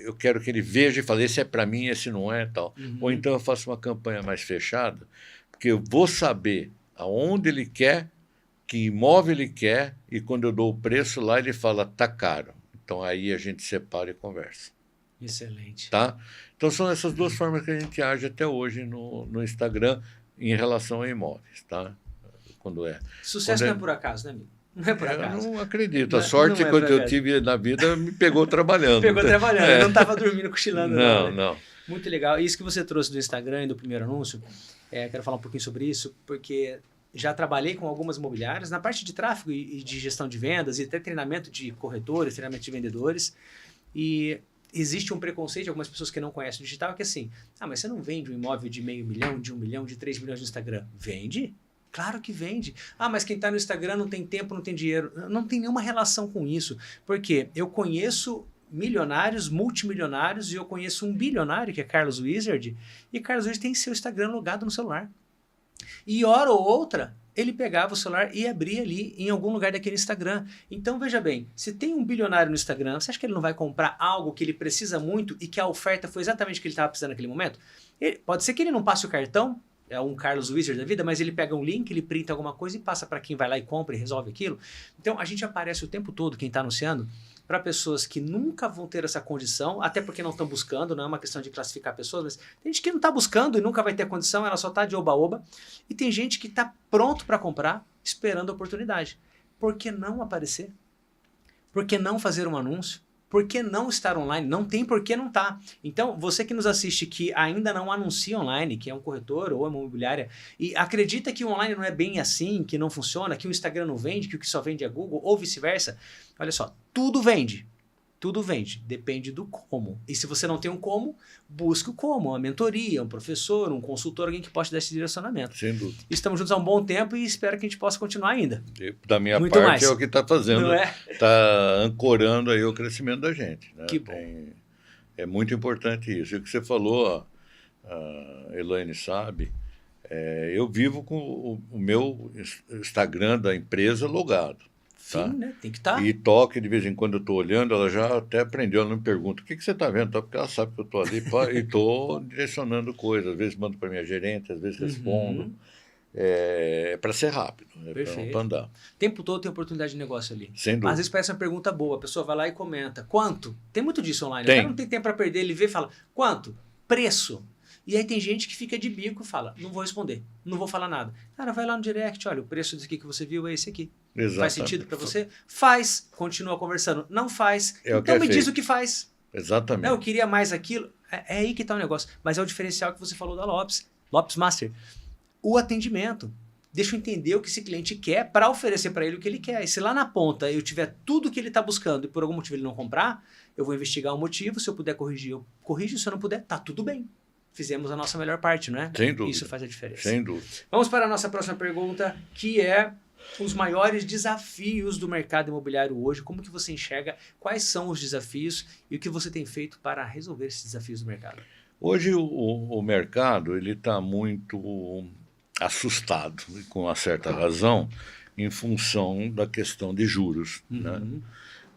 eu quero que ele veja e fale, esse é para mim, esse não é, tal. Ou então eu faço uma campanha mais fechada, porque porque eu vou saber aonde ele quer, que imóvel ele quer, e quando eu dou o preço lá, ele fala, tá caro. Então aí a gente separa e conversa. Excelente. Tá? Então são essas duas formas que a gente age até hoje no Instagram em relação a imóveis. Tá? Quando é. Sucesso não é por acaso, né, amigo? Não é por acaso. Eu não acredito. Não, A sorte não é que eu tive na vida me pegou trabalhando. Pegou trabalhando. Eu não estava dormindo, cochilando. Não, né? não. Muito legal. Isso que você trouxe do Instagram e do primeiro anúncio, quero falar um pouquinho sobre isso, porque já trabalhei com algumas imobiliárias na parte de tráfego e de gestão de vendas e até treinamento de corretores, treinamento de vendedores. E existe um preconceito de algumas pessoas que não conhecem o digital, que é assim, mas você não vende um imóvel de $500 mil, de 1 milhão, de 3 milhões no Instagram. Vende? Claro que vende. Mas quem está no Instagram não tem tempo, não tem dinheiro. Não tem nenhuma relação com isso. Porque eu conheço milionários, multimilionários, e eu conheço um bilionário, que é Carlos Wizard, e Carlos Wizard tem seu Instagram logado no celular. E hora ou outra, ele pegava o celular e abria ali em algum lugar daquele Instagram. Então, veja bem, se tem um bilionário no Instagram, você acha que ele não vai comprar algo que ele precisa muito e que a oferta foi exatamente o que ele estava precisando naquele momento? Pode ser que ele não passe o cartão, é um Carlos Wizard da vida, mas ele pega um link, ele printa alguma coisa e passa para quem vai lá e compra e resolve aquilo. Então, a gente aparece o tempo todo, quem está anunciando, para pessoas que nunca vão ter essa condição, até porque não estão buscando, não é uma questão de classificar pessoas, mas tem gente que não está buscando e nunca vai ter a condição, ela só está de oba-oba, e tem gente que está pronto para comprar, esperando a oportunidade. Por que não aparecer? Por que não fazer um anúncio? Por que não estar online? Não tem por que não estar. Então, você que nos assiste que ainda não anuncia online, que é um corretor ou é uma imobiliária, e acredita que o online não é bem assim, que não funciona, que o Instagram não vende, que o que só vende é Google, ou vice-versa, olha só, tudo vende. Tudo vende, depende do como. E se você não tem um como, busque o como, uma mentoria, um professor, um consultor, alguém que possa dar esse direcionamento. Sem dúvida. Estamos juntos há um bom tempo e espero que a gente possa continuar ainda. Da minha Muito parte mais. é o que está fazendo, Não é? Está ancorando aí o crescimento da gente. Né? Que bom. É muito importante isso. E o que você falou, a Elaine sabe, eu vivo com o meu Instagram da empresa logado. Sim, tá? né? Tem que estar. E toque, de vez em quando eu estou olhando, ela já até aprendeu, ela me pergunta, o que você está vendo? Porque ela sabe que eu estou ali e estou direcionando coisas. Às vezes mando para minha gerente, às vezes respondo. É para ser rápido, para não andar. O tempo todo tem oportunidade de negócio ali. Sem dúvida. Às vezes parece uma pergunta boa, a pessoa vai lá e comenta. Quanto? Tem muito disso online. Tem. O cara não tem tempo para perder, ele vê e fala, quanto? Preço. E aí tem gente que fica de bico e fala, não vou responder, não vou falar nada. Cara, vai lá no direct, olha, o preço desse aqui que você viu é esse aqui. Exatamente. Faz sentido para você? Faz. Continua conversando. Não faz. Então me diz o que faz. Exatamente. Não, eu queria mais aquilo. É aí que está o negócio. Mas é o diferencial que você falou da Lopes Master. O atendimento. Deixa eu entender o que esse cliente quer para oferecer para ele o que ele quer. E se lá na ponta eu tiver tudo o que ele está buscando e por algum motivo ele não comprar, eu vou investigar o motivo. Se eu puder corrigir, eu corrijo. Se eu não puder, tá tudo bem. Fizemos a nossa melhor parte, não é? Sem dúvida. Isso faz a diferença. Sem dúvida. Vamos para a nossa próxima pergunta, que é os maiores desafios do mercado imobiliário hoje. Como que você enxerga? Quais são os desafios e o que você tem feito para resolver esses desafios do mercado? Hoje o mercado ele está muito assustado, com uma certa razão, em função da questão de juros. Né?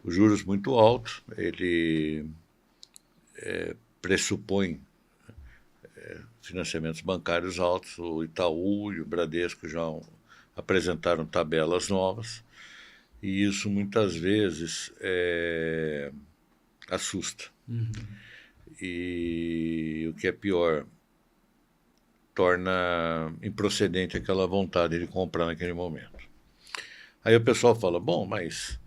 Os juros muito altos, ele pressupõe financiamentos bancários altos. O Itaú e o Bradesco já apresentaram tabelas novas, e isso muitas vezes assusta. E o que é pior, torna improcedente aquela vontade de comprar naquele momento. Aí o pessoal fala, bom, mas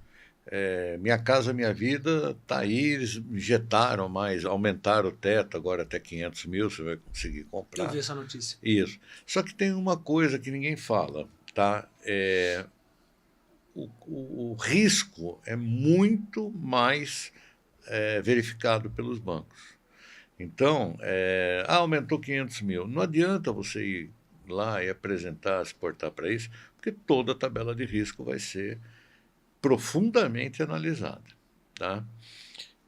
Minha Casa Minha Vida está aí, eles injetaram mais, aumentaram o teto, agora até 500 mil você vai conseguir comprar. Eu vi essa notícia. Isso. Só que tem uma coisa que ninguém fala, tá? O risco é muito mais verificado pelos bancos. Então, aumentou 500 mil. Não adianta você ir lá e apresentar, se portar para isso, porque toda a tabela de risco vai ser profundamente analisada. Tá?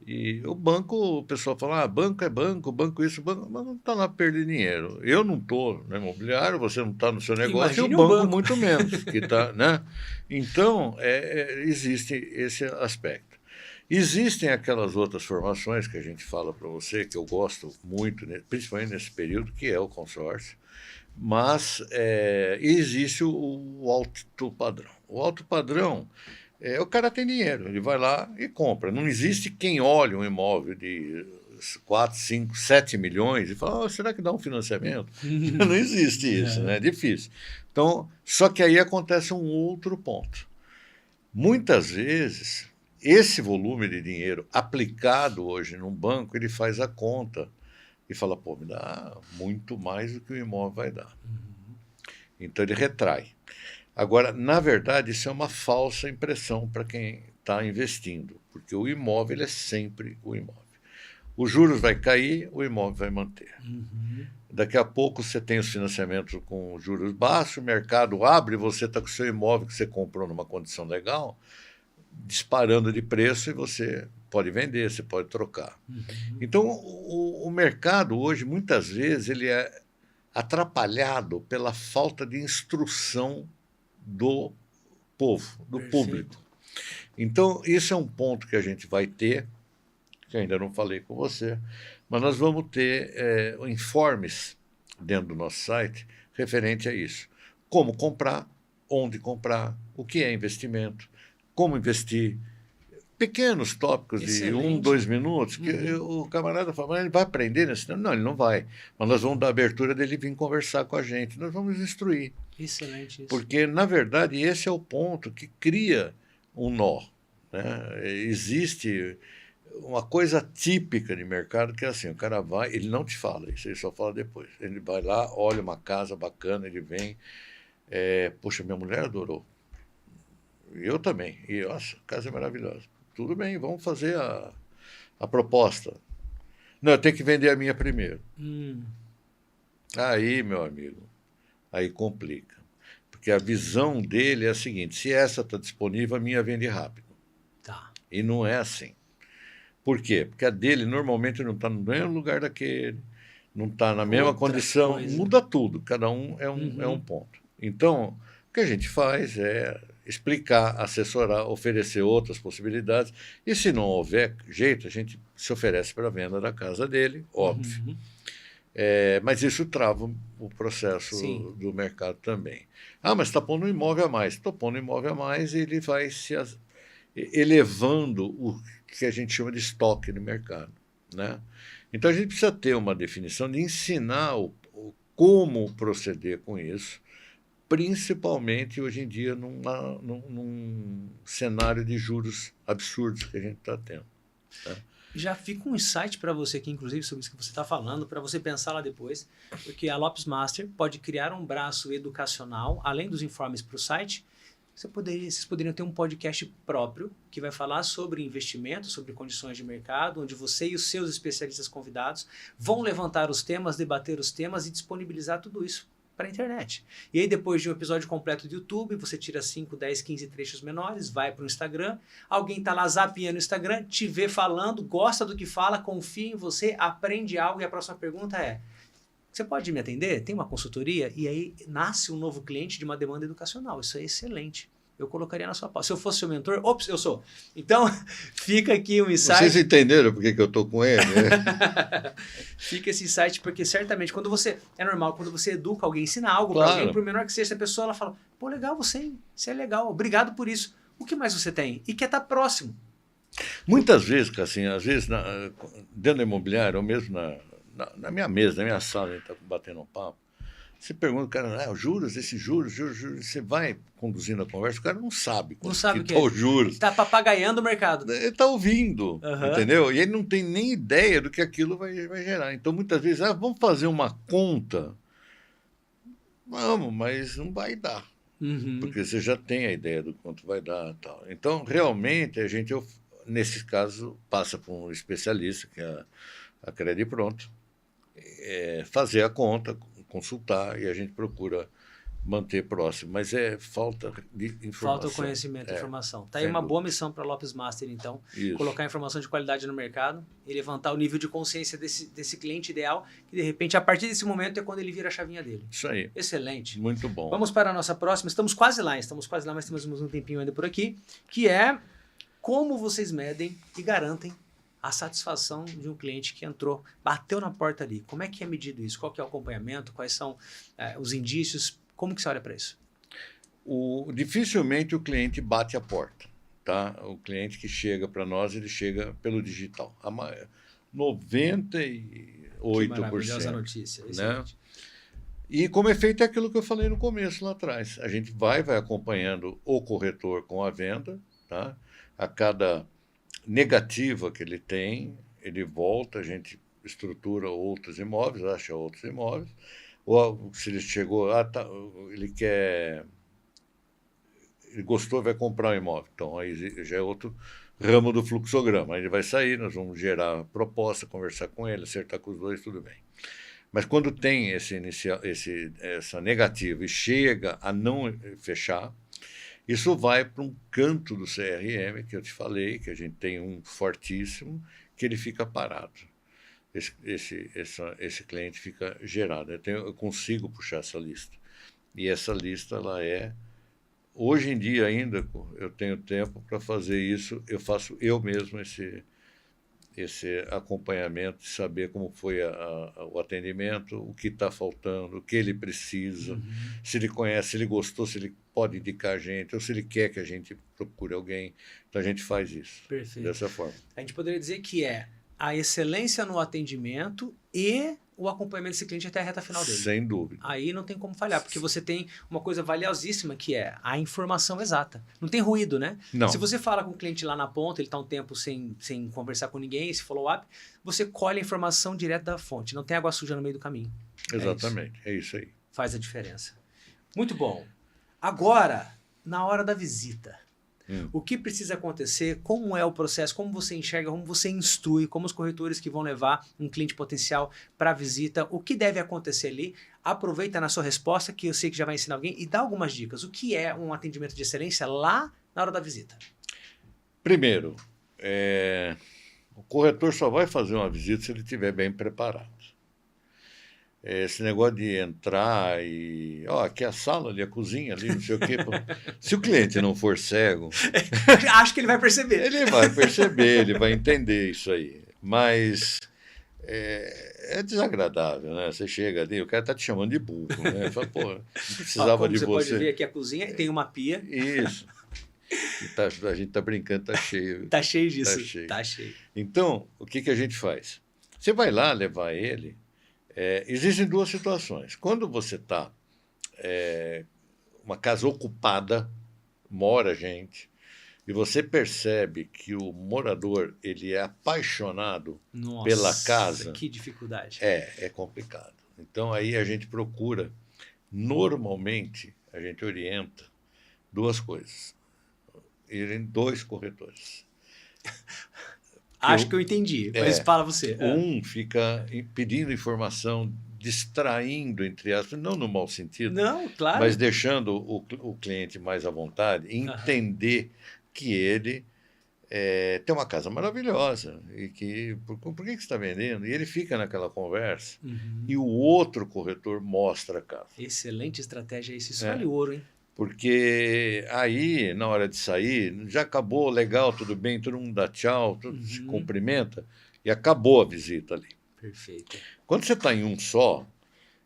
E o banco, o pessoal fala, banco é banco, banco isso, banco, mas não está lá para perder dinheiro. Eu não estou no imobiliário, você não está no seu negócio, Imagine e o banco banco muito menos. Que tá, né? Então, existe esse aspecto. Existem aquelas outras formações que a gente fala para você, que eu gosto muito, principalmente nesse período, que é o consórcio. Mas existe o alto padrão. O alto padrão, o cara tem dinheiro, ele vai lá e compra. Não existe quem olhe um imóvel de 4, 5, 7 milhões e fala, será que dá um financiamento? Não existe isso, né? É difícil. Então, só que aí acontece um outro ponto. Muitas vezes, esse volume de dinheiro aplicado hoje num banco, ele faz a conta e fala, pô, me dá muito mais do que o imóvel vai dar. Então ele retrai. Agora, na verdade, isso é uma falsa impressão para quem está investindo, porque o imóvel ele é sempre o imóvel. Os juros vai cair, o imóvel vai manter. Daqui a pouco você tem os financiamentos com juros baixos, o mercado abre, você está com o seu imóvel que você comprou numa condição legal, disparando de preço e você pode vender, você pode trocar. Então, o mercado hoje, muitas vezes, ele é atrapalhado pela falta de instrução do povo, do público. Então, isso é um ponto que a gente vai ter, que ainda não falei com você, mas nós vamos ter informes dentro do nosso site referente a isso. Como comprar, onde comprar, o que é investimento, como investir. Pequenos tópicos de 1, 2 minutos, que o camarada fala, mas ele vai aprender nesse tempo? Não, ele não vai. Mas nós vamos dar abertura dele vir conversar com a gente, nós vamos instruir. Excelente isso. Porque, na verdade, esse é o ponto que cria um nó, né? Existe uma coisa típica de mercado que é assim, o cara vai, ele não te fala isso, ele só fala depois. Ele vai lá, olha uma casa bacana, ele vem, poxa, minha mulher adorou. Eu também. E, nossa, a casa é maravilhosa. Tudo bem, vamos fazer a proposta. Não, eu tenho que vender a minha primeiro. Aí, meu amigo, aí complica. Porque a visão dele é a seguinte, se essa está disponível, a minha vende rápido. Tá. E não é assim. Por quê? Porque a dele normalmente não está no mesmo lugar daquele, não está na mesma condição, muda tudo, cada um é um ponto. Então, o que a gente faz é explicar, assessorar, oferecer outras possibilidades, e se não houver jeito, a gente se oferece para a venda da casa dele, óbvio. Mas isso trava o processo do mercado também. Mas está pondo um imóvel a mais. Estou pondo um imóvel a mais e ele vai se elevando o que a gente chama de estoque no mercado, né? Então a gente precisa ter uma definição de ensinar como proceder com isso, principalmente hoje em dia num cenário de juros absurdos que a gente está tendo, né? Já fica um insight para você aqui, inclusive, sobre isso que você está falando, para você pensar lá depois, porque a Lopes Master pode criar um braço educacional, além dos informes para o site. Vocês poderiam ter um podcast próprio que vai falar sobre investimento, sobre condições de mercado, onde você e os seus especialistas convidados vão levantar os temas, debater os temas e disponibilizar tudo isso para a internet. E aí, depois de um episódio completo do YouTube, você tira 5, 10, 15 trechos menores, vai para o Instagram, alguém está lá zapeando no Instagram, te vê falando, gosta do que fala, confia em você, aprende algo, e a próxima pergunta é: você pode me atender? Tem uma consultoria? E aí nasce um novo cliente de uma demanda educacional. Isso é excelente. Eu colocaria na sua pauta. Se eu fosse seu mentor, eu sou. Então, fica aqui um insight. Vocês entenderam por que eu estou com ele? Né? Fica esse insight, porque certamente, é normal, quando você educa alguém, ensina algo para alguém, por menor que seja, essa pessoa ela fala, pô, legal você, hein? Você é legal, obrigado por isso. O que mais você tem? E quer estar próximo. Muitas vezes, assim, às vezes, dentro da imobiliária, ou mesmo na minha mesa, na minha sala, a gente está batendo um papo, você pergunta, cara, juros, esses juros, você vai conduzindo a conversa, o cara não sabe o que é os juros. Está papagaiando o mercado. Ele está ouvindo, entendeu? E ele não tem nem ideia do que aquilo vai gerar. Então, muitas vezes, vamos fazer uma conta. Vamos, mas não vai dar. Porque você já tem a ideia do quanto vai dar e tal. Então, realmente, a gente, nesse caso, passa por um especialista, que é a Credit Pronto, fazer a conta, consultar, e a gente procura manter próximo, mas falta de informação. Falta o conhecimento e informação. Está aí uma boa missão para a Lopes Master, então, colocar informação de qualidade no mercado e levantar o nível de consciência desse cliente ideal, que de repente, a partir desse momento, é quando ele vira a chavinha dele. Isso aí. Excelente. Muito bom. Vamos para a nossa próxima. Estamos quase lá, mas temos um tempinho ainda por aqui, que é como vocês medem e garantem a satisfação de um cliente que entrou, bateu na porta ali. Como é que é medido isso? Qual que é o acompanhamento? Quais são os indícios? Como que você olha para isso? Dificilmente o cliente bate a porta, tá? O cliente que chega para nós, ele chega pelo digital. 98%. Que maravilhosa notícia. Né? E como é feito é aquilo que eu falei no começo lá atrás. A gente vai acompanhando o corretor com a venda, tá? A cada negativa que ele tem, ele volta, a gente estrutura outros imóveis, acha outros imóveis. Ou se ele chegou, ele gostou, vai comprar um imóvel. Então, aí já é outro ramo do fluxograma. Aí ele vai sair, nós vamos gerar a proposta, conversar com ele, acertar com os dois, tudo bem. Mas quando tem essa negativa e chega a não fechar, isso vai para um canto do CRM, que eu te falei, que a gente tem um fortíssimo, que ele fica parado. Esse cliente fica gerado. Eu consigo puxar essa lista. E essa lista, ela é... Hoje em dia ainda, eu tenho tempo para fazer isso, eu faço eu mesmo esse acompanhamento, saber como foi o atendimento, o que está faltando, o que ele precisa, se ele conhece, se ele gostou, se ele pode indicar a gente, ou se ele quer que a gente procure alguém. Então a gente faz isso. Perfeito. Dessa forma. A gente poderia dizer que é a excelência no atendimento e o acompanhamento desse cliente até a reta final dele. Sem dúvida. Aí não tem como falhar, porque você tem uma coisa valiosíssima que é a informação exata. Não tem ruído, né? Não. Se você fala com o cliente lá na ponta, ele está um tempo sem conversar com ninguém, esse follow-up, você colhe a informação direto da fonte. Não tem água suja no meio do caminho. Exatamente, é isso aí. Faz a diferença. Muito bom. Agora, na hora da visita, o que precisa acontecer, como é o processo, como você enxerga, como você instrui, como os corretores que vão levar um cliente potencial para a visita, o que deve acontecer ali. Aproveita na sua resposta, que eu sei que já vai ensinar alguém, e dá algumas dicas. O que é um atendimento de excelência lá na hora da visita? Primeiro, o corretor só vai fazer uma visita se ele estiver bem preparado. Esse negócio de entrar e... aqui é a sala, ali a cozinha, ali não sei o quê. Se o cliente não for cego... Acho que ele vai perceber. Ele vai perceber, ele vai entender isso aí. Mas é desagradável, né? Você chega ali, o cara está te chamando de burro, né? Fala, pô, não precisava de você. Você pode ver aqui a cozinha e tem uma pia. Isso. A gente está brincando, está cheio. Está cheio disso. Está cheio. Então, o que a gente faz? Você vai lá levar ele... existem duas situações. Quando você está uma casa ocupada, mora gente, e você percebe que o morador ele é apaixonado pela casa... que dificuldade. É complicado. Então, aí a gente procura, normalmente, a gente orienta duas coisas. Irem dois corretores. Acho que eu entendi, mas fala você. Um fica pedindo informação, distraindo, entre aspas, não no mau sentido, não, claro, mas deixando o cliente mais à vontade, entender que ele tem uma casa maravilhosa e que por que você está vendendo? E ele fica naquela conversa e o outro corretor mostra a casa. Excelente estratégia, isso vale ouro, hein? Porque aí, na hora de sair, já acabou, legal, tudo bem, todo mundo dá tchau, todo se cumprimenta, e acabou a visita ali. Perfeito. Quando você está em um só,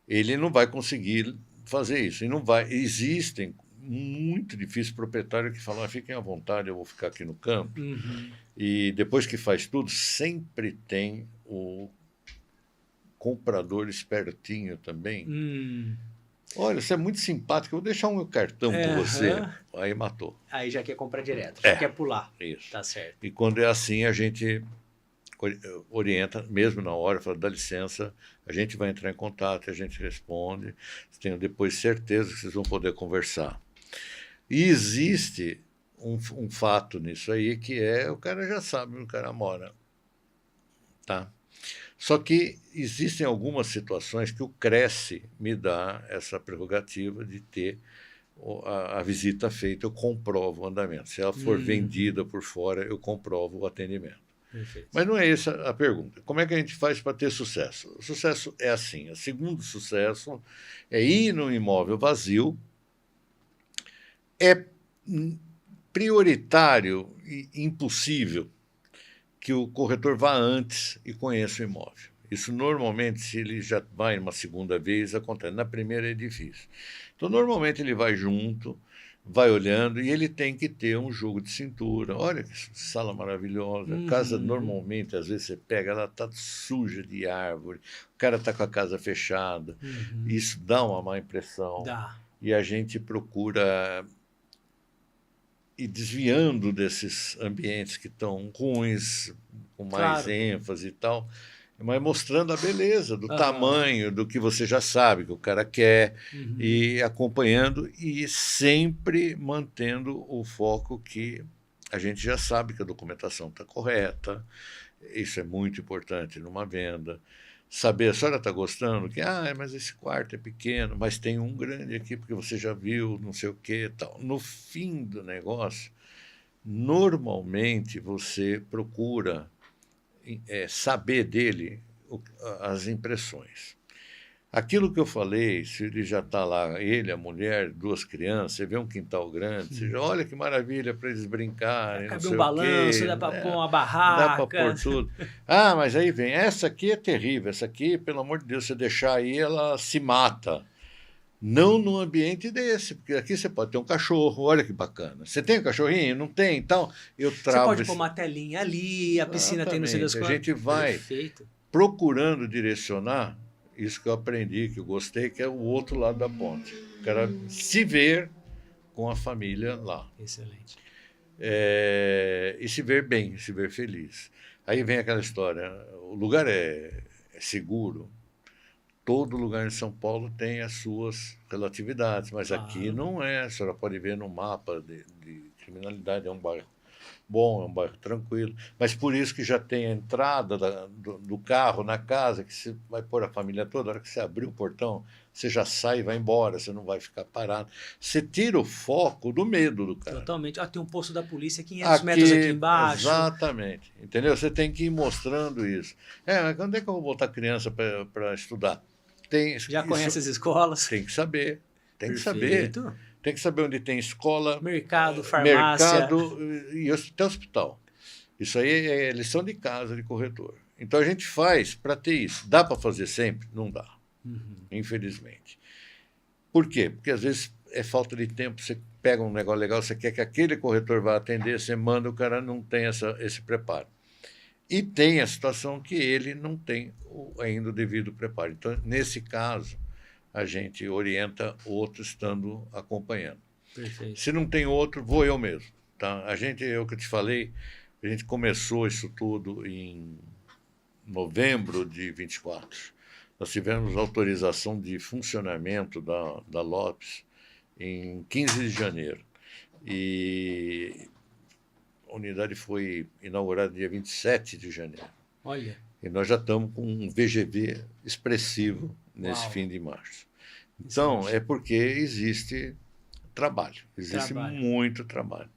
ele não vai conseguir fazer isso. E não vai. Existem muito difíceis proprietários que falam, fiquem à vontade, eu vou ficar aqui no campo. E depois que faz tudo, sempre tem o comprador espertinho também. Olha, você é muito simpático, eu vou deixar o meu cartão para você. Aí matou. Aí já quer comprar direto, já quer pular. Isso. Tá certo. E quando é assim, a gente orienta, mesmo na hora, fala, dá licença, a gente vai entrar em contato, a gente responde, tenho depois certeza que vocês vão poder conversar. E existe um fato nisso aí, que o cara já sabe onde o cara mora. Tá? Só que existem algumas situações que o Cresce me dá essa prerrogativa de ter a visita feita, eu comprovo o andamento. Se ela for vendida por fora, eu comprovo o atendimento. Perfeito. Mas não é essa a pergunta. Como é que a gente faz para ter sucesso? O sucesso é assim. O segundo sucesso é ir num imóvel vazio, é prioritário e impossível que o corretor vá antes e conheça o imóvel. Isso normalmente, se ele já vai uma segunda vez, acontece. Na primeira é difícil. Então, normalmente ele vai junto, vai olhando e ele tem que ter um jogo de cintura. Olha que sala maravilhosa. A casa, normalmente, às vezes você pega, ela está suja de árvore, o cara está com a casa fechada. Isso dá uma má impressão. E a gente procura ir desviando desses ambientes que estão ruins, com mais ênfase e tal, mas mostrando a beleza do tamanho, do que você já sabe que o cara quer, e acompanhando e sempre mantendo o foco que a gente já sabe que a documentação está correta. Isso é muito importante numa venda. Saber, a senhora está gostando? Mas esse quarto é pequeno, mas tem um grande aqui, porque você já viu, não sei o que tal. No fim do negócio, normalmente você procura saber dele as impressões. Aquilo que eu falei, se ele já está lá, ele, a mulher, 2 crianças, você vê um quintal grande, você já olha que maravilha para eles brincarem, cabe um balanço, dá para pôr uma barraca. Dá para pôr tudo. Mas aí vem, essa aqui é terrível, essa aqui, pelo amor de Deus, se deixar aí, ela se mata. Não num ambiente desse, porque aqui você pode ter um cachorro, olha que bacana. Você tem um cachorrinho? Não tem? Então, eu trago... Você pode pôr uma telinha ali, a piscina tem não sei das quantas. A gente vai procurando direcionar isso que eu aprendi, que eu gostei, que é o outro lado da ponte. O cara se ver com a família lá. Excelente. E se ver bem, se ver feliz. Aí vem aquela história, o lugar é seguro. Todo lugar em São Paulo tem as suas relatividades, mas aqui não é. A senhora pode ver no mapa de criminalidade, é um bairro bom, é um bairro tranquilo. Mas por isso que já tem a entrada do carro na casa, que você vai pôr a família toda, a hora que você abrir o portão, você já sai e vai embora, você não vai ficar parado. Você tira o foco do medo do cara. Totalmente. Tem um posto da polícia 500 metros aqui embaixo. Exatamente. Entendeu? Você tem que ir mostrando isso. Mas quando é que eu vou botar criança para estudar? Já conhece as escolas? Tem que saber. Tem que saber. Tem que saber onde tem escola, mercado, farmácia. E até hospital. Isso aí é lição de casa de corretor. Então a gente faz para ter isso. Dá para fazer sempre? Não dá. Infelizmente. Por quê? Porque às vezes é falta de tempo. Você pega um negócio legal, você quer que aquele corretor vá atender, você manda, o cara não tem esse preparo. E tem a situação que ele não tem ainda o devido preparo. Então, nesse caso, a gente orienta outro estando acompanhando. Perfeito. Se não tem outro, vou eu mesmo. Tá? É o que eu te falei, a gente começou isso tudo em novembro de 24. Nós tivemos autorização de funcionamento da Lopes em 15 de janeiro. E a unidade foi inaugurada dia 27 de janeiro. Olha. E nós já estamos com um VGV expressivo nesse fim de março. Então, é porque existe trabalho. Existe muito trabalho.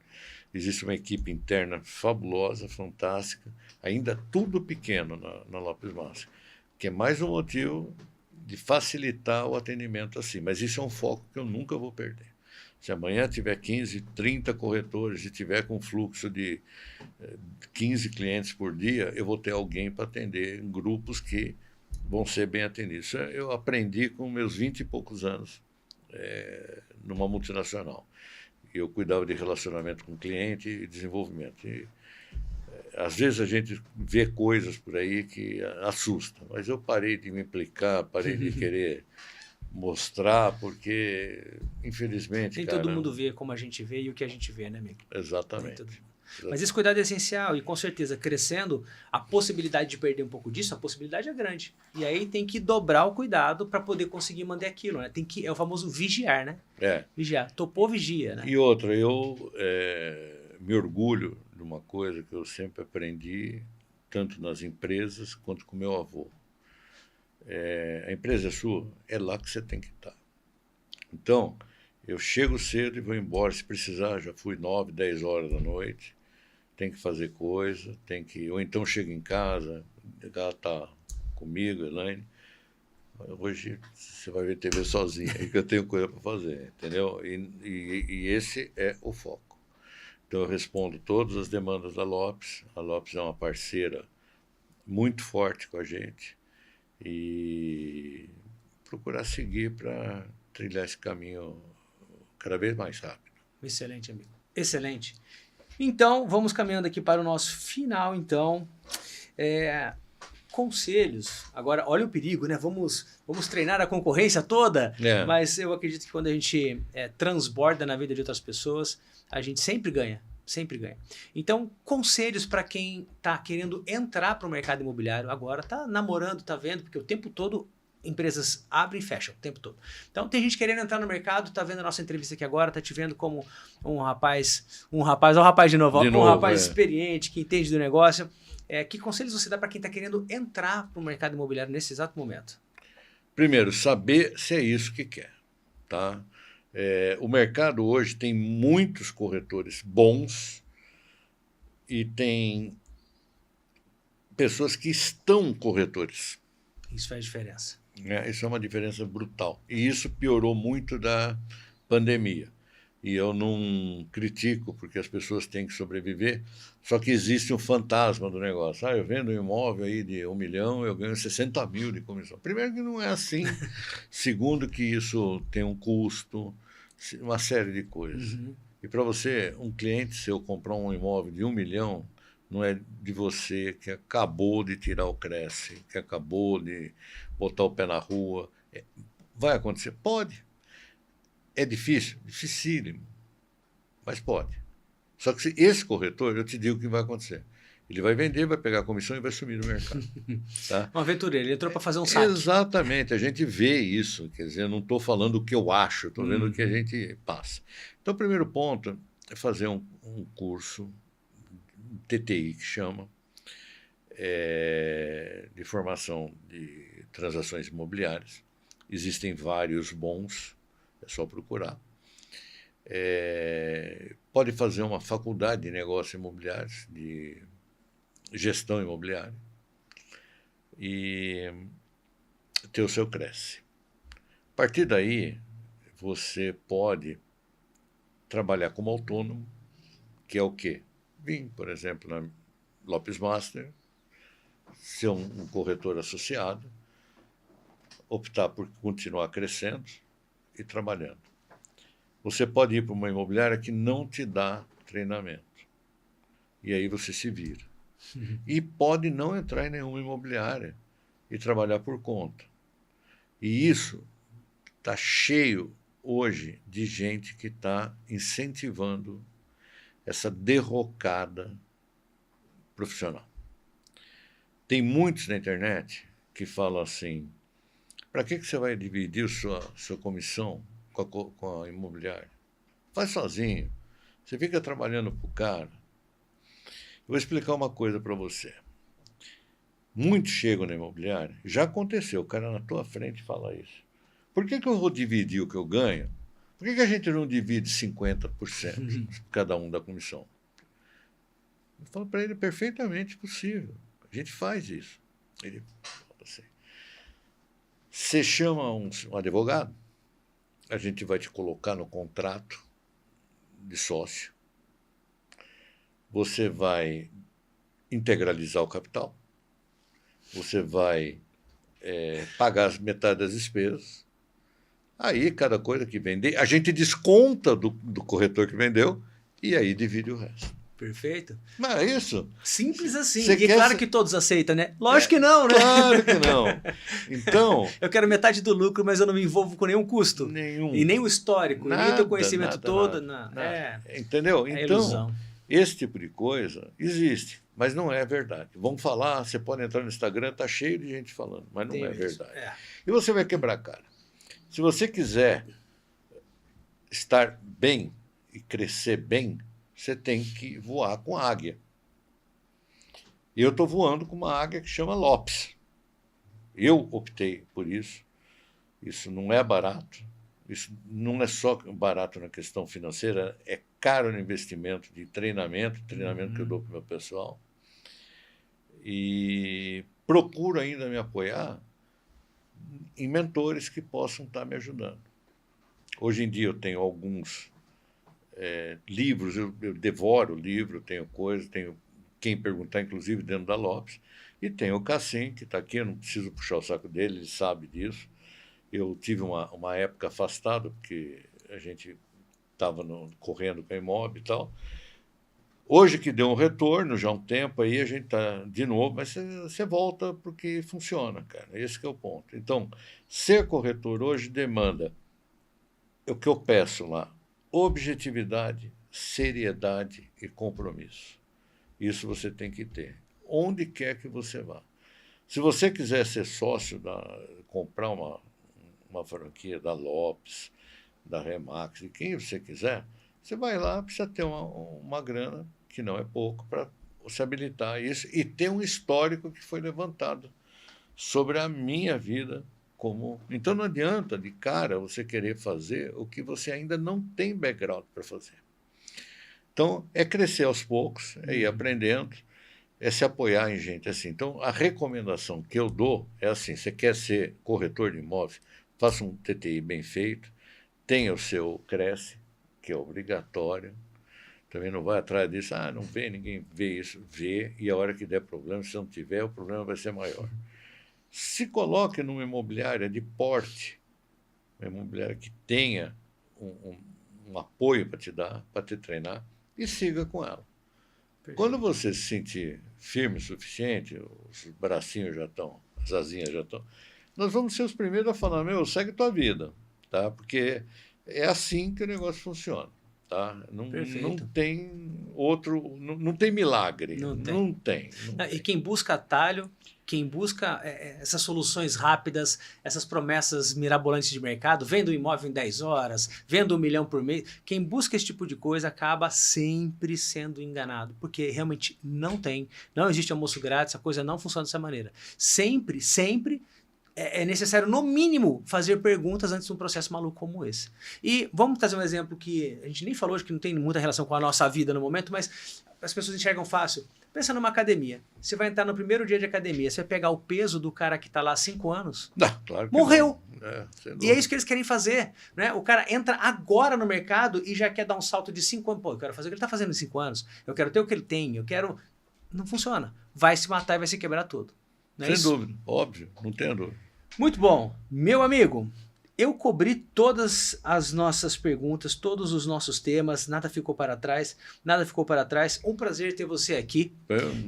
Existe uma equipe interna fabulosa, fantástica, ainda tudo pequeno na Lopes Massa, que é mais um motivo de facilitar o atendimento assim. Mas isso é um foco que eu nunca vou perder. Se amanhã tiver 15, 30 corretores e tiver com fluxo de 15 clientes por dia, eu vou ter alguém para atender em grupos que vão ser bem atendidos. Isso eu aprendi com meus 20 e poucos anos numa multinacional. Eu cuidava de relacionamento com o cliente e desenvolvimento. E, às vezes a gente vê coisas por aí que assustam, mas eu parei de me implicar, parei de querer mostrar, porque, infelizmente, nem todo mundo vê como a gente vê e o que a gente vê, né, amigo? Exatamente. Mas esse cuidado é essencial e, com certeza, crescendo, a possibilidade de perder um pouco disso, a possibilidade é grande. E aí tem que dobrar o cuidado para poder conseguir manter aquilo, né? É o famoso vigiar, né? Vigiar. Topou, vigia, né? E outra, eu me orgulho de uma coisa que eu sempre aprendi, tanto nas empresas quanto com meu avô. A empresa é sua, é lá que você tem que estar. Então, eu chego cedo e vou embora. Se precisar, já fui 9, 10 horas da noite. Tem que fazer coisa, ou então chego em casa, ela está comigo, Elaine. Hoje você vai ver TV sozinha, aí que eu tenho coisa para fazer, entendeu? E esse é o foco. Então, eu respondo todas as demandas da Lopes. A Lopes é uma parceira muito forte com a gente e procurar seguir para trilhar esse caminho cada vez mais rápido. Excelente, amigo. Excelente. Então, vamos caminhando aqui para o nosso final, então. Conselhos. Agora, olha o perigo, né? Vamos treinar a concorrência toda, mas eu acredito que quando a gente transborda na vida de outras pessoas, a gente sempre ganha. Sempre ganha. Então, conselhos para quem está querendo entrar para o mercado imobiliário agora, está namorando, está vendo, porque o tempo todo empresas abrem e fecham, o tempo todo. Então, tem gente querendo entrar no mercado, está vendo a nossa entrevista aqui agora, está te vendo como um rapaz de novo, um rapaz experiente, que entende do negócio. Que conselhos você dá para quem está querendo entrar para o mercado imobiliário nesse exato momento? Primeiro, saber se é isso que quer, tá? O mercado hoje tem muitos corretores bons e tem pessoas que estão corretores. Isso faz diferença. Isso é uma diferença brutal. E isso piorou muito da pandemia. E eu não critico, porque as pessoas têm que sobreviver, só que existe um fantasma do negócio. Eu vendo um imóvel aí de 1 milhão, eu ganho 60 mil de comissão. Primeiro que não é assim. Segundo que isso tem um custo, uma série de coisas. Uhum. E para você, um cliente seu comprar um imóvel de 1 milhão, não é de você que acabou de tirar o Cresce, que acabou de botar o pé na rua. Vai acontecer? Pode. É difícil? Dificílimo. Mas pode. Só que esse corretor, eu te digo o que vai acontecer. Ele vai vender, vai pegar a comissão e vai sumir no mercado. Tá? Um aventureiro, ele entrou para fazer um saque. Exatamente, a gente vê isso. Quer dizer, eu não estou falando o que eu acho, estou vendo o que a gente passa. Então, o primeiro ponto é fazer um curso, TTI que chama, de formação de transações imobiliárias. Existem vários bons, é só procurar. Pode fazer uma faculdade de negócios imobiliários, de gestão imobiliária, e ter o seu Cresce. A partir daí, você pode trabalhar como autônomo, que é o quê? Vim, por exemplo, na Lopes Master, ser um corretor associado, optar por continuar crescendo e trabalhando. Você pode ir para uma imobiliária que não te dá treinamento. E aí você se vira. E pode não entrar em nenhuma imobiliária e trabalhar por conta. E isso está cheio hoje de gente que está incentivando essa derrocada profissional. Tem muitos na internet que falam assim, para que você vai dividir sua comissão com a imobiliária? Faz sozinho. Você fica trabalhando para o cara. Eu vou explicar uma coisa para você. Muitos chegam na imobiliária, já aconteceu, o cara na tua frente fala isso. Por que eu vou dividir o que eu ganho? Por que a gente não divide 50% cada um da comissão? Eu falo para ele, perfeitamente possível. A gente faz isso. Ele fala assim, você chama um advogado, a gente vai te colocar no contrato de sócio, você vai integralizar o capital, você vai pagar metade das despesas, aí cada coisa que vender, a gente desconta do corretor que vendeu e aí divide o resto. Perfeito. Não é isso? Simples assim. E claro que todos aceitam, né? Lógico que não, né? Claro que não. Então... eu quero metade do lucro, mas eu não me envolvo com nenhum custo. Nenhum. E nem o histórico, nada, nem o teu conhecimento nada, todo. Nada. Entendeu? Então, ilusão. Esse tipo de coisa existe, mas não é verdade. Vamos falar, você pode entrar no Instagram, está cheio de gente falando, mas não é verdade. E você vai quebrar a cara. Se você quiser estar bem e crescer bem, você tem que voar com a águia. E eu estou voando com uma águia que chama Lopes. Eu optei por isso. Isso não é barato. Isso não é só barato na questão financeira, é caro no investimento de treinamento que eu dou para o meu pessoal. E procuro ainda me apoiar em mentores que possam estar me ajudando. Hoje em dia eu tenho alguns livros, eu devoro livro, tenho coisas, tenho quem perguntar, inclusive dentro da Lopes, e tem o Cassim, que está aqui, eu não preciso puxar o saco dele, ele sabe disso. Eu tive uma época afastado, porque a gente estava correndo com a Imob e tal. Hoje que deu um retorno, já há um tempo, aí a gente está de novo, mas você volta porque funciona, cara. Esse que é o ponto. Então, ser corretor hoje demanda o que eu peço lá: objetividade, seriedade e compromisso. Isso você tem que ter, onde quer que você vá. Se você quiser ser sócio, comprar uma franquia da Lopes, da Remax, de quem você quiser, você vai lá, precisa ter uma grana, que não é pouco, para se habilitar isso e ter um histórico que foi levantado sobre a minha vida. Então não adianta, de cara, você querer fazer o que você ainda não tem background para fazer. Então, é crescer aos poucos, é ir aprendendo, é se apoiar em gente assim. Então, a recomendação que eu dou é assim: você quer ser corretor de imóveis, faça um TTI bem feito, tenha o seu Cresce, que é obrigatório. Também não vai atrás disso, não vê, ninguém vê isso. Vê, e a hora que der problema, se não tiver, o problema vai ser maior. Se coloque numa imobiliária de porte, uma imobiliária que tenha um apoio para te dar, para te treinar, e siga com ela. Perfeito. Quando você se sentir firme o suficiente, os bracinhos já estão, as asinhas já estão, nós vamos ser os primeiros a falar: segue tua vida, tá? Porque é assim que o negócio funciona, tá? Não tem outro, não tem milagre, não tem. E quem busca atalho, quem busca essas soluções rápidas, essas promessas mirabolantes de mercado, vendo um imóvel em 10 horas, vendo 1 milhão por mês, quem busca esse tipo de coisa acaba sempre sendo enganado, porque realmente não existe almoço grátis, a coisa não funciona dessa maneira. Sempre é necessário, no mínimo, fazer perguntas antes de um processo maluco como esse. E vamos trazer um exemplo que a gente nem falou, acho que não tem muita relação com a nossa vida no momento, mas as pessoas enxergam fácil. Pensa numa academia. Você vai entrar no primeiro dia de academia, você vai pegar o peso do cara que está lá há 5 anos. Claro que morreu. E é isso que eles querem fazer. Né? O cara entra agora no mercado e já quer dar um salto de 5 anos. Pô, eu quero fazer o que ele está fazendo em 5 anos. Eu quero ter o que ele tem. Não funciona. Vai se matar e vai se quebrar todo. Sem dúvida. Óbvio. Não tenho dúvida. Muito bom. Meu amigo, eu cobri todas as nossas perguntas, todos os nossos temas, nada ficou para trás. Um prazer ter você aqui.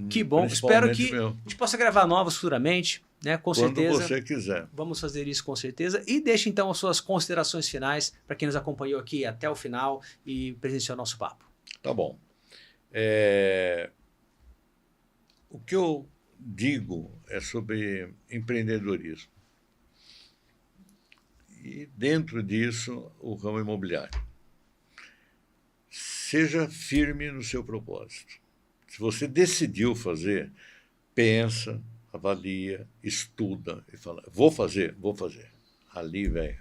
Que bom. Espero que a gente possa gravar novos futuramente, né? Com certeza. Quando você quiser. Vamos fazer isso com certeza. E deixe então as suas considerações finais para quem nos acompanhou aqui até o final e presenciou nosso papo. Tá bom. O que eu digo é sobre empreendedorismo. E dentro disso, o ramo imobiliário. Seja firme no seu propósito. Se você decidiu fazer, pensa, avalia, estuda e fala: vou fazer. Ali, velho,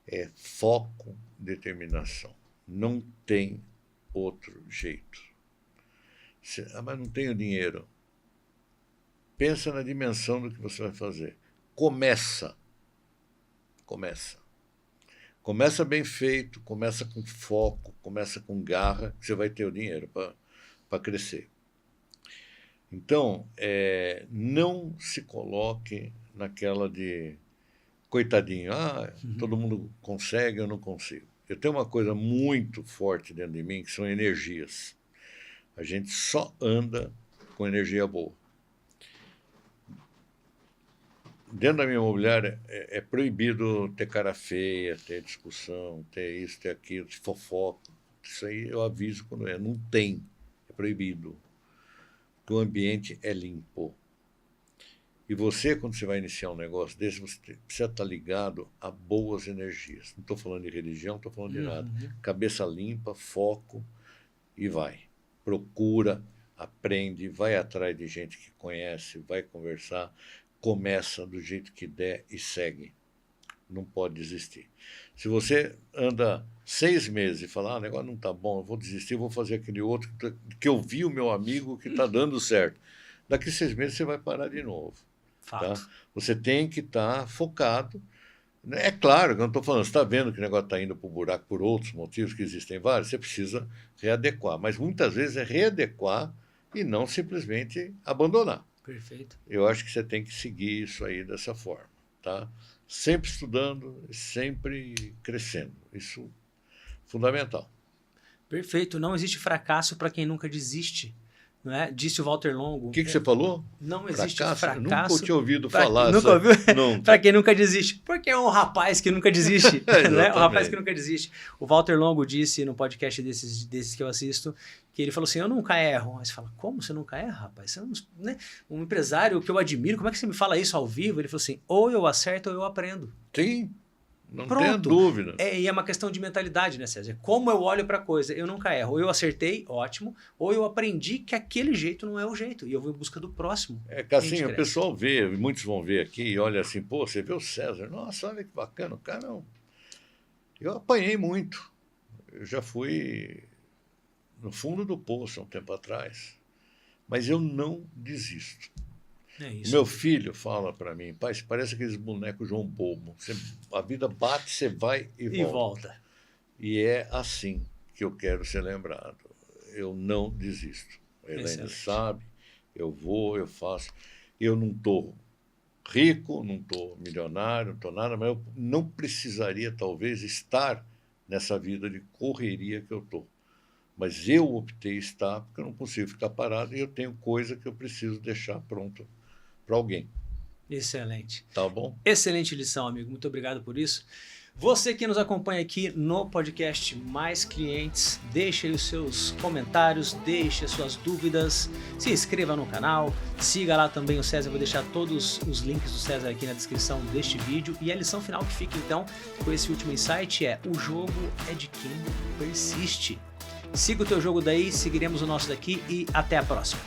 é foco, determinação. Não tem outro jeito. Mas não tenho dinheiro. Pensa na dimensão do que você vai fazer. Começa bem feito, começa com foco, começa com garra, que você vai ter o dinheiro para crescer. Então, não se coloque naquela de coitadinho, todo mundo consegue, eu não consigo. Eu tenho uma coisa muito forte dentro de mim, que são energias. A gente só anda com energia boa. Dentro da minha imobiliária é proibido ter cara feia, ter discussão, ter isso, ter aquilo, fofoca. Isso aí eu aviso quando não tem, é proibido. Porque o ambiente é limpo. E você, quando você vai iniciar um negócio desse, você precisa estar ligado a boas energias. Não estou falando de religião, não estou falando de nada. Cabeça limpa, foco e vai. Procura, aprende, vai atrás de gente que conhece, vai conversar. Começa do jeito que der e segue. Não pode desistir. Se você anda 6 meses e fala: o negócio não está bom, eu vou desistir, vou fazer aquele outro que eu vi o meu amigo que está dando certo. Daqui 6 meses você vai parar de novo. Tá? Você tem que estar focado É claro que eu não estou falando, você está vendo que o negócio está indo para o buraco por outros motivos, que existem vários, você precisa readequar. Mas muitas vezes é readequar e não simplesmente abandonar. Perfeito. Eu acho que você tem que seguir isso aí dessa forma, tá? Sempre estudando, sempre crescendo. Isso é fundamental. Perfeito. Não existe fracasso para quem nunca desiste. Não é? Disse o Walter Longo. O que você falou? Não existe fracasso. Eu nunca tinha ouvido falar. Nunca ouviu? Para quem nunca desiste. Porque é um rapaz que nunca desiste. Né? Um rapaz que nunca desiste. O Walter Longo disse no podcast desses que eu assisto, que ele falou assim, eu nunca erro. Aí você fala, como você nunca erra, rapaz? Você é um empresário que eu admiro, como é que você me fala isso ao vivo? Ele falou assim, ou eu acerto ou eu aprendo. Sim. Não tenha dúvida. E é uma questão de mentalidade, né, César? Como eu olho para a coisa, eu nunca erro. Ou eu acertei, ótimo, ou eu aprendi que aquele jeito não é o jeito, e eu vou em busca do próximo. Cassinho, o pessoal vê, muitos vão ver aqui e olha assim, pô, você vê o César, nossa, olha que bacana, o cara não. Eu apanhei muito. Eu já fui no fundo do poço há um tempo atrás, mas eu não desisto. É isso. Meu filho fala para mim, pai, parece aqueles bonecos João Bobo. A vida bate, você vai e volta. E é assim que eu quero ser lembrado. Eu não desisto. A Elaine sabe, eu vou, eu faço. Eu não estou rico, não estou milionário, não estou nada, mas eu não precisaria, talvez, estar nessa vida de correria que eu estou. Mas eu optei estar porque eu não consigo ficar parado e eu tenho coisa que eu preciso deixar pronta para alguém. Excelente. Tá bom? Excelente lição, amigo. Muito obrigado por isso. Você que nos acompanha aqui no podcast Mais Clientes, deixe aí os seus comentários, deixe as suas dúvidas, se inscreva no canal, siga lá também o César, vou deixar todos os links do César aqui na descrição deste vídeo. E a lição final que fica então com esse último insight é: o jogo é de quem persiste. Siga o teu jogo daí, seguiremos o nosso daqui e até a próxima.